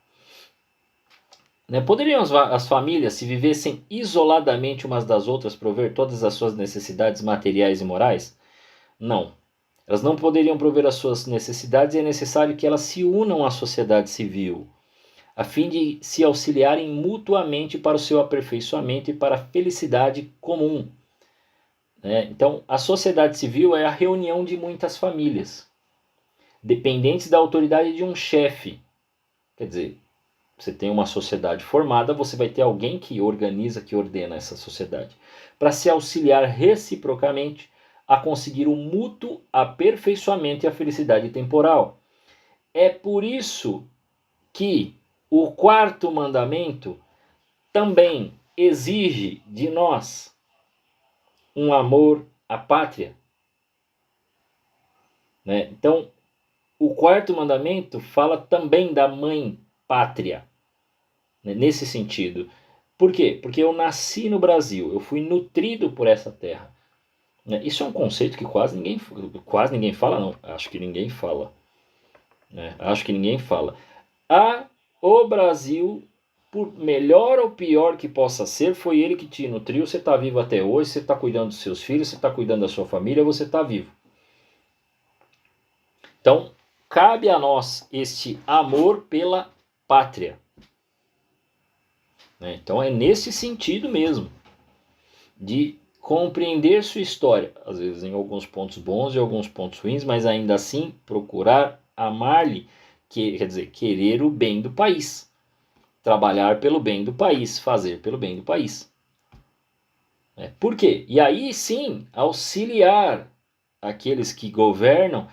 Speaker 1: Né? Poderiam as famílias, se vivessem isoladamente umas das outras, prover todas as suas necessidades materiais e morais? Não. Elas não poderiam prover as suas necessidades e é necessário que elas se unam à sociedade civil, a fim de se auxiliarem mutuamente para o seu aperfeiçoamento e para a felicidade comum. Né? Então, a sociedade civil é a reunião de muitas famílias, dependentes da autoridade de um chefe. Quer dizer, você tem uma sociedade formada, você vai ter alguém que organiza, que ordena essa sociedade, para se auxiliar reciprocamente a conseguir o mútuo aperfeiçoamento e a felicidade temporal. É por isso que o quarto mandamento também exige de nós um amor à pátria. Né? Então, o quarto mandamento fala também da mãe pátria, né? Nesse sentido. Por quê? Porque eu nasci no Brasil, eu fui nutrido por essa terra. Né? Isso é um conceito que quase ninguém fala, não. Acho que ninguém fala. Né? Acho que ninguém fala. O Brasil, por melhor ou pior que possa ser, foi ele que te nutriu. Você está vivo até hoje, você está cuidando dos seus filhos, você está cuidando da sua família, você está vivo. Então, cabe a nós este amor pela pátria. Né? Então, é nesse sentido mesmo, de compreender sua história, às vezes em alguns pontos bons e alguns pontos ruins, mas ainda assim procurar amar-lhe, quer dizer, querer o bem do país, trabalhar pelo bem do país, fazer pelo bem do país. Por quê? E aí sim, auxiliar aqueles que governam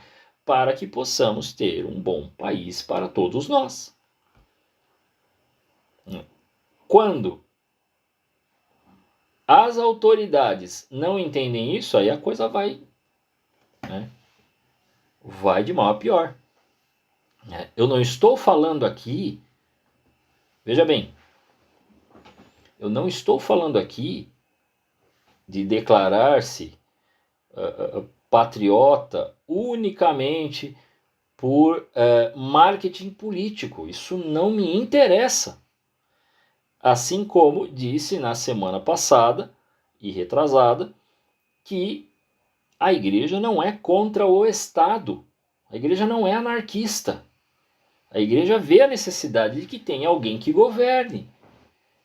Speaker 1: para que possamos ter um bom país para todos nós. Quando as autoridades não entendem isso, aí a coisa vai, né, vai de mal a pior. Eu não estou falando aqui, veja bem, eu não estou falando aqui de declarar-se patriota unicamente por marketing político. Isso não me interessa. Assim como disse na semana passada e retrasada que a igreja não é contra o Estado. A igreja não é anarquista. A igreja vê a necessidade de que tenha alguém que governe.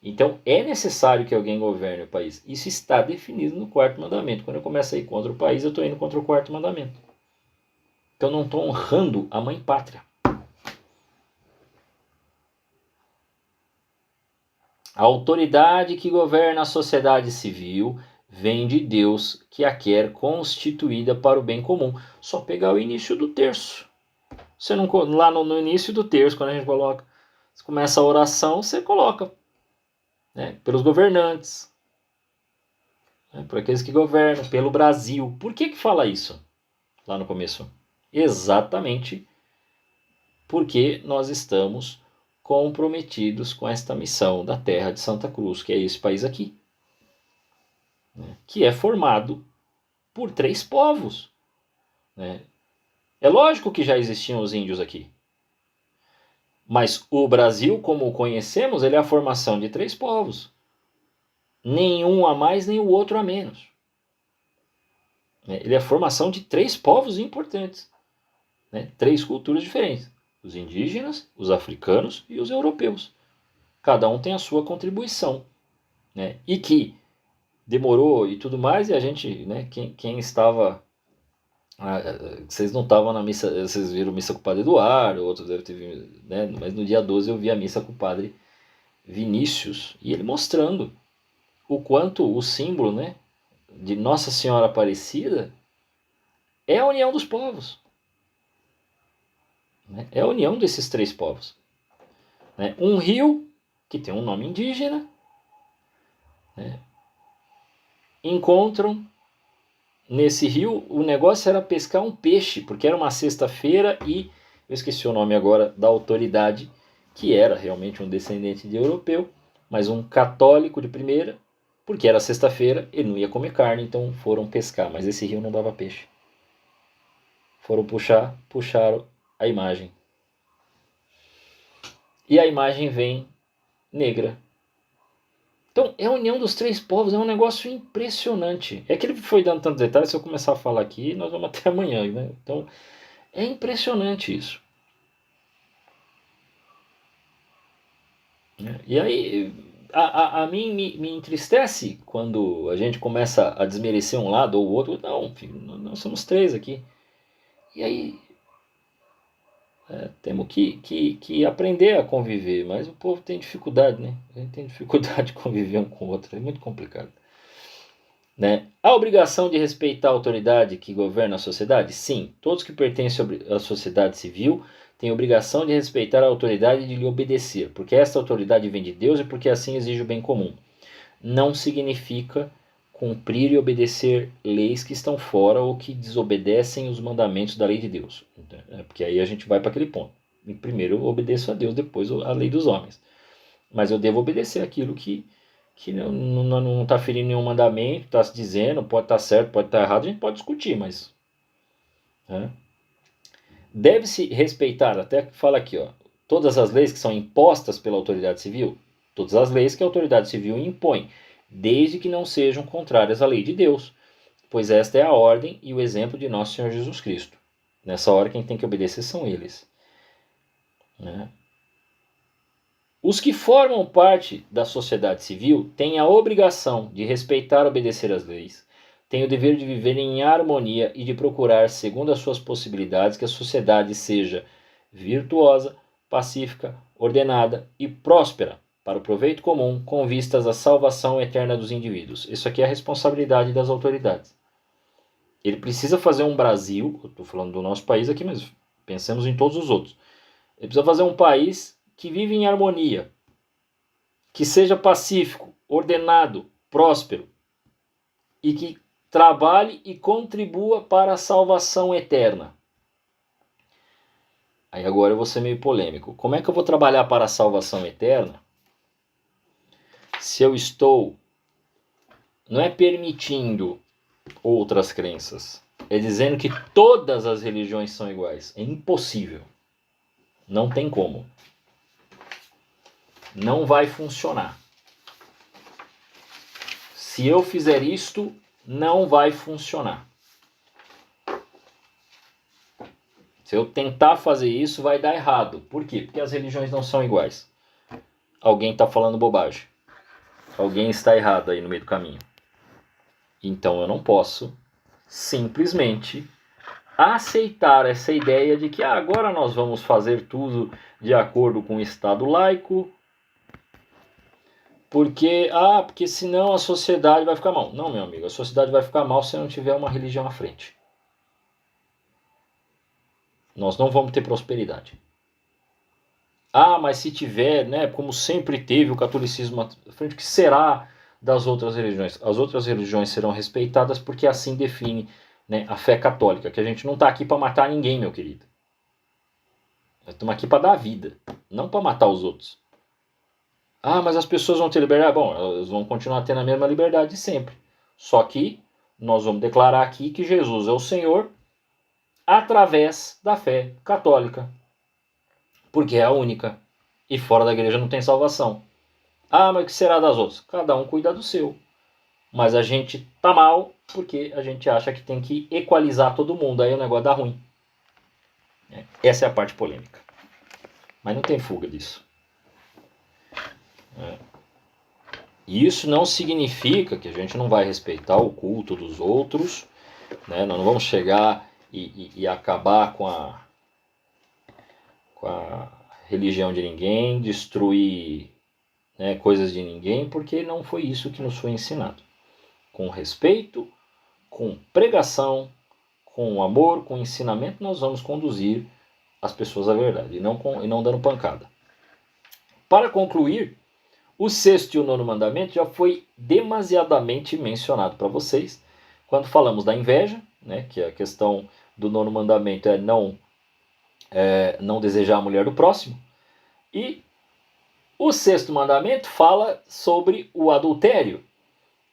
Speaker 1: Então é necessário que alguém governe o país. Isso está definido no quarto mandamento. Quando eu começo a ir contra o país, eu estou indo contra o quarto mandamento. Então não estou honrando a mãe pátria. A autoridade que governa a sociedade civil vem de Deus, que a quer constituída para o bem comum. Só pegar o início do terço. Você não, lá no início do terço, quando a gente coloca, você começa a oração, você coloca, né, pelos governantes, né, por aqueles que governam, pelo Brasil. Por que fala isso lá no começo? Exatamente porque nós estamos comprometidos com esta missão da Terra de Santa Cruz, que é esse país aqui, né, que é formado por 3 povos. Né? É lógico que já existiam os índios aqui, mas o Brasil, como o conhecemos, ele é a formação de 3 povos. Nenhum a mais, nem o outro a menos. Ele é a formação de 3 povos importantes. Né? 3 culturas diferentes. Os indígenas, os africanos e os europeus. Cada um tem a sua contribuição. Né? E que demorou e tudo mais, e a gente, né, quem estava... vocês não estavam na missa, vocês viram missa com o padre Eduardo, outros devem ter visto, né? Mas no dia 12 eu vi a missa com o padre Vinícius, e ele mostrando o quanto o símbolo, né, de Nossa Senhora Aparecida é a união dos povos. Né? É a união desses 3 povos. Né? Um rio que tem um nome indígena, né, encontram nesse rio, o negócio era pescar um peixe, porque era uma sexta-feira e eu esqueci o nome agora da autoridade, que era realmente um descendente de europeu, mas um católico de primeira, porque era sexta-feira, ele não ia comer carne, então foram pescar, mas esse rio não dava peixe. Foram puxaram a imagem. E a imagem vem negra. Então, é a união dos três povos, é um negócio impressionante. É que ele foi dando tantos detalhes, se eu começar a falar aqui, nós vamos até amanhã, né? Então, é impressionante isso. E aí, a mim me entristece quando a gente começa a desmerecer um lado ou o outro. Não, filho, nós somos três aqui. E aí, temos que aprender a conviver, mas o povo tem dificuldade, né? A gente tem dificuldade de conviver um com o outro, é muito complicado. Né? A obrigação de respeitar a autoridade que governa a sociedade? Sim, todos que pertencem à sociedade civil têm a obrigação de respeitar a autoridade e de lhe obedecer, porque esta autoridade vem de Deus e porque assim exige o bem comum. Não significa cumprir e obedecer leis que estão fora ou que desobedecem os mandamentos da lei de Deus. Porque aí a gente vai para aquele ponto. Primeiro eu obedeço a Deus, depois a lei dos homens. Mas eu devo obedecer aquilo que não está ferindo nenhum mandamento, está se dizendo, pode estar certo, pode estar errado, a gente pode discutir, mas... Deve-se respeitar, até fala aqui, todas as leis que são impostas pela autoridade civil, todas as leis que a autoridade civil impõe, desde que não sejam contrárias à lei de Deus, pois esta é a ordem e o exemplo de nosso Senhor Jesus Cristo. Nessa hora quem tem que obedecer são eles. Né? Os que formam parte da sociedade civil têm a obrigação de respeitar e obedecer às leis, têm o dever de viver em harmonia e de procurar, segundo as suas possibilidades, que a sociedade seja virtuosa, pacífica, ordenada e próspera, para o proveito comum, com vistas à salvação eterna dos indivíduos. Isso aqui é a responsabilidade das autoridades. Ele precisa fazer um Brasil, eu estou falando do nosso país aqui, mas pensemos em todos os outros. Ele precisa fazer um país que vive em harmonia, que seja pacífico, ordenado, próspero e que trabalhe e contribua para a salvação eterna. Aí agora eu vou ser meio polêmico. Como é que eu vou trabalhar para a salvação eterna se eu estou, não é permitindo outras crenças, é dizendo que todas as religiões são iguais? É impossível. Não tem como. Não vai funcionar. Se eu fizer isto, não vai funcionar. Se eu tentar fazer isso, vai dar errado. Por quê? Porque as religiões não são iguais. Alguém está falando bobagem. Alguém está errado aí no meio do caminho. Então eu não posso simplesmente aceitar essa ideia de que agora nós vamos fazer tudo de acordo com o Estado laico, porque senão a sociedade vai ficar mal. Não, meu amigo, a sociedade vai ficar mal se não tiver uma religião à frente. Nós não vamos ter prosperidade. Mas se tiver, né, como sempre teve o catolicismo à frente, o que será das outras religiões? As outras religiões serão respeitadas porque assim define, né, a fé católica, que a gente não está aqui para matar ninguém, meu querido. Nós estamos aqui para dar vida, não para matar os outros. Mas as pessoas vão ter liberdade? Bom, elas vão continuar tendo a mesma liberdade de sempre. Só que nós vamos declarar aqui que Jesus é o Senhor através da fé católica. Porque é a única. E fora da igreja não tem salvação. Mas o que será das outras? Cada um cuida do seu. Mas a gente tá mal porque a gente acha que tem que equalizar todo mundo. Aí o negócio dá ruim. Essa é a parte polêmica. Mas não tem fuga disso. E isso não significa que a gente não vai respeitar o culto dos outros, né? Nós não vamos chegar e acabar com a religião de ninguém, destruir, né, coisas de ninguém, porque não foi isso que nos foi ensinado. Com respeito, com pregação, com amor, com ensinamento, nós vamos conduzir as pessoas à verdade, e não dando pancada. Para concluir, O sexto e o nono mandamento já foi demasiadamente mencionado para vocês quando falamos da inveja, né, que a questão do nono mandamento é não desejar a mulher do próximo. E o sexto mandamento fala sobre o adultério.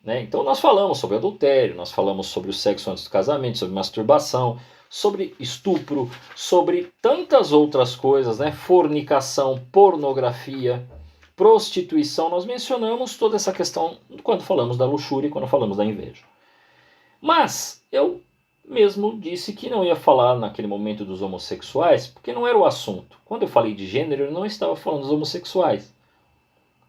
Speaker 1: Né? Então nós falamos sobre adultério, nós falamos sobre o sexo antes do casamento, sobre masturbação, sobre estupro, sobre tantas outras coisas, né? Fornicação, pornografia, prostituição. Nós mencionamos toda essa questão quando falamos da luxúria e quando falamos da inveja. Mas eu mesmo disse que não ia falar naquele momento dos homossexuais, porque não era o assunto. Quando eu falei de gênero, eu não estava falando dos homossexuais.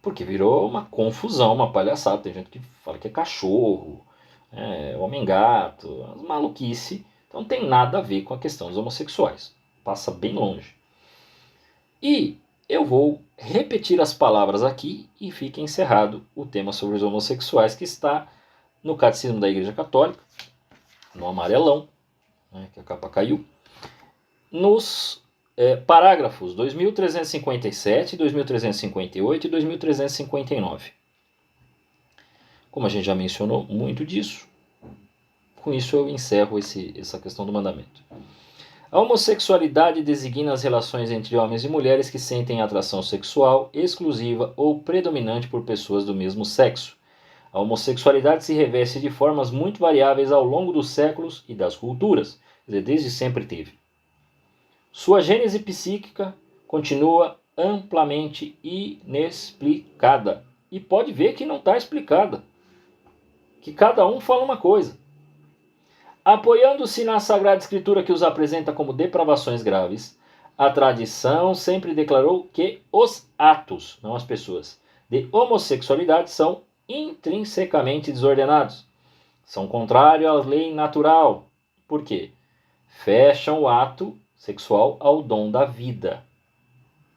Speaker 1: Porque virou uma confusão, uma palhaçada. Tem gente que fala que é cachorro, homem-gato, umas maluquice. Então não tem nada a ver com a questão dos homossexuais. Passa bem longe. E eu vou repetir as palavras aqui e fica encerrado o tema sobre os homossexuais, que está no Catecismo da Igreja Católica, no amarelão, né, que a capa caiu, nos parágrafos 2357, 2358 e 2359. Como a gente já mencionou muito disso, com isso eu encerro essa questão do mandamento. A homossexualidade designa as relações entre homens e mulheres que sentem atração sexual exclusiva ou predominante por pessoas do mesmo sexo. A homossexualidade se reveste de formas muito variáveis ao longo dos séculos e das culturas, quer dizer, desde sempre teve. Sua gênese psíquica continua amplamente inexplicada. E pode ver que não está explicada. Que cada um fala uma coisa. Apoiando-se na Sagrada Escritura que os apresenta como depravações graves, a tradição sempre declarou que os atos, não as pessoas, de homossexualidade são intrinsecamente desordenados. São contrários à lei natural. Por quê? Fecham o ato sexual ao dom da vida.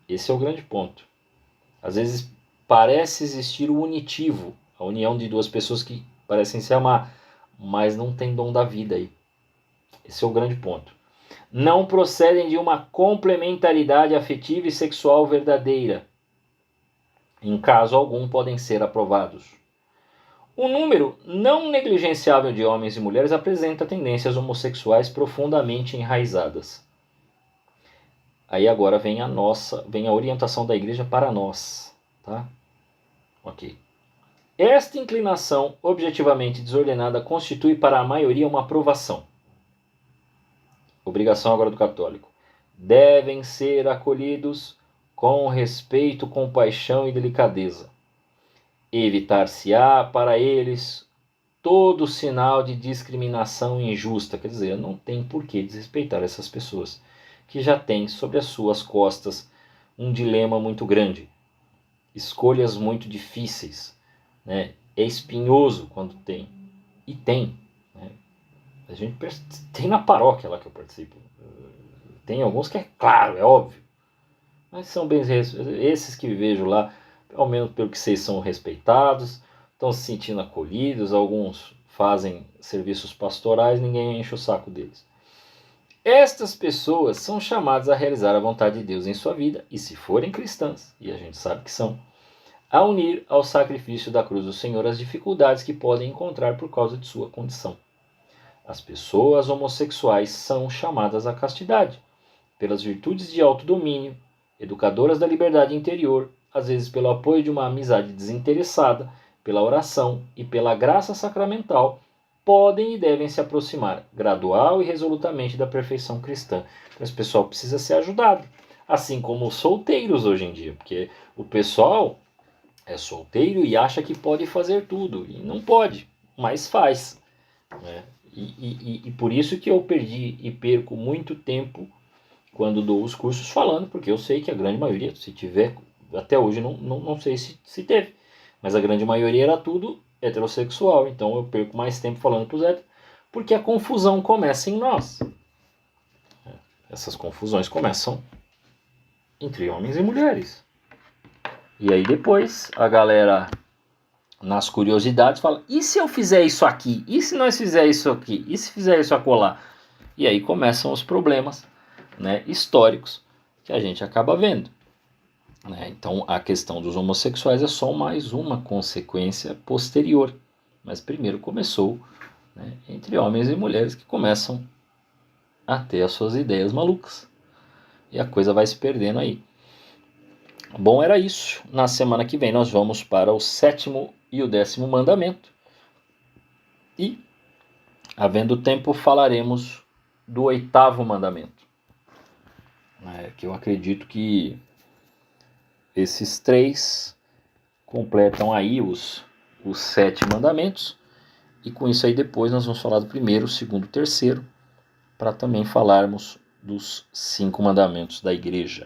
Speaker 1: Esse é o grande ponto. Às vezes parece existir o unitivo, a união de duas pessoas que parecem se amar, mas não tem dom da vida aí. Esse é o grande ponto. Não procedem de uma complementaridade afetiva e sexual verdadeira. Em caso algum podem ser aprovados. Um número não negligenciável de homens e mulheres apresenta tendências homossexuais profundamente enraizadas. Aí agora vem a orientação da igreja para nós, tá? Ok. Esta inclinação objetivamente desordenada constitui para a maioria uma aprovação. Obrigação agora do católico. Devem ser acolhidos com respeito, compaixão e delicadeza. Evitar-se-á para eles todo sinal de discriminação injusta. Quer dizer, não tem por que desrespeitar essas pessoas que já têm sobre as suas costas um dilema muito grande. Escolhas muito difíceis. Né? É espinhoso quando tem. E tem. Né? A gente tem na paróquia lá que eu participo. Tem alguns que é claro, é óbvio. Mas são bem esses que vejo lá, ao menos pelo que vocês são respeitados, estão se sentindo acolhidos, alguns fazem serviços pastorais, ninguém enche o saco deles. Estas pessoas são chamadas a realizar a vontade de Deus em sua vida, e se forem cristãs, e a gente sabe que são, a unir ao sacrifício da cruz do Senhor as dificuldades que podem encontrar por causa de sua condição. As pessoas homossexuais são chamadas à castidade, pelas virtudes de autodomínio, educadoras da liberdade interior, às vezes pelo apoio de uma amizade desinteressada, pela oração e pela graça sacramental, podem e devem se aproximar gradual e resolutamente da perfeição cristã. Então esse pessoal precisa ser ajudado, assim como os solteiros hoje em dia, porque o pessoal é solteiro e acha que pode fazer tudo, e não pode, mas faz. Né? E por isso que eu perdi e perco muito tempo quando dou os cursos falando, porque eu sei que a grande maioria, se tiver, até hoje não sei se teve, mas a grande maioria era tudo heterossexual, então eu perco mais tempo falando para os héteros, porque a confusão começa em nós. Essas confusões começam entre homens e mulheres. E aí depois a galera, nas curiosidades, fala, e se eu fizer isso aqui? E se nós fizer isso aqui? E se fizer isso acolá? E aí começam os problemas, né, históricos que a gente acaba vendo. né? Então a questão dos homossexuais é só mais uma consequência posterior. Mas primeiro começou, né, entre homens e mulheres que começam a ter as suas ideias malucas. E a coisa vai se perdendo aí. Bom, era isso. Na semana que vem nós vamos para o 7º e o 10º mandamento. E, havendo tempo, falaremos do 8º mandamento. Que eu acredito que esses 3 completam aí os 7 mandamentos. E com isso aí depois nós vamos falar do 1º, 2º, 3º, para também falarmos dos 5 mandamentos da igreja.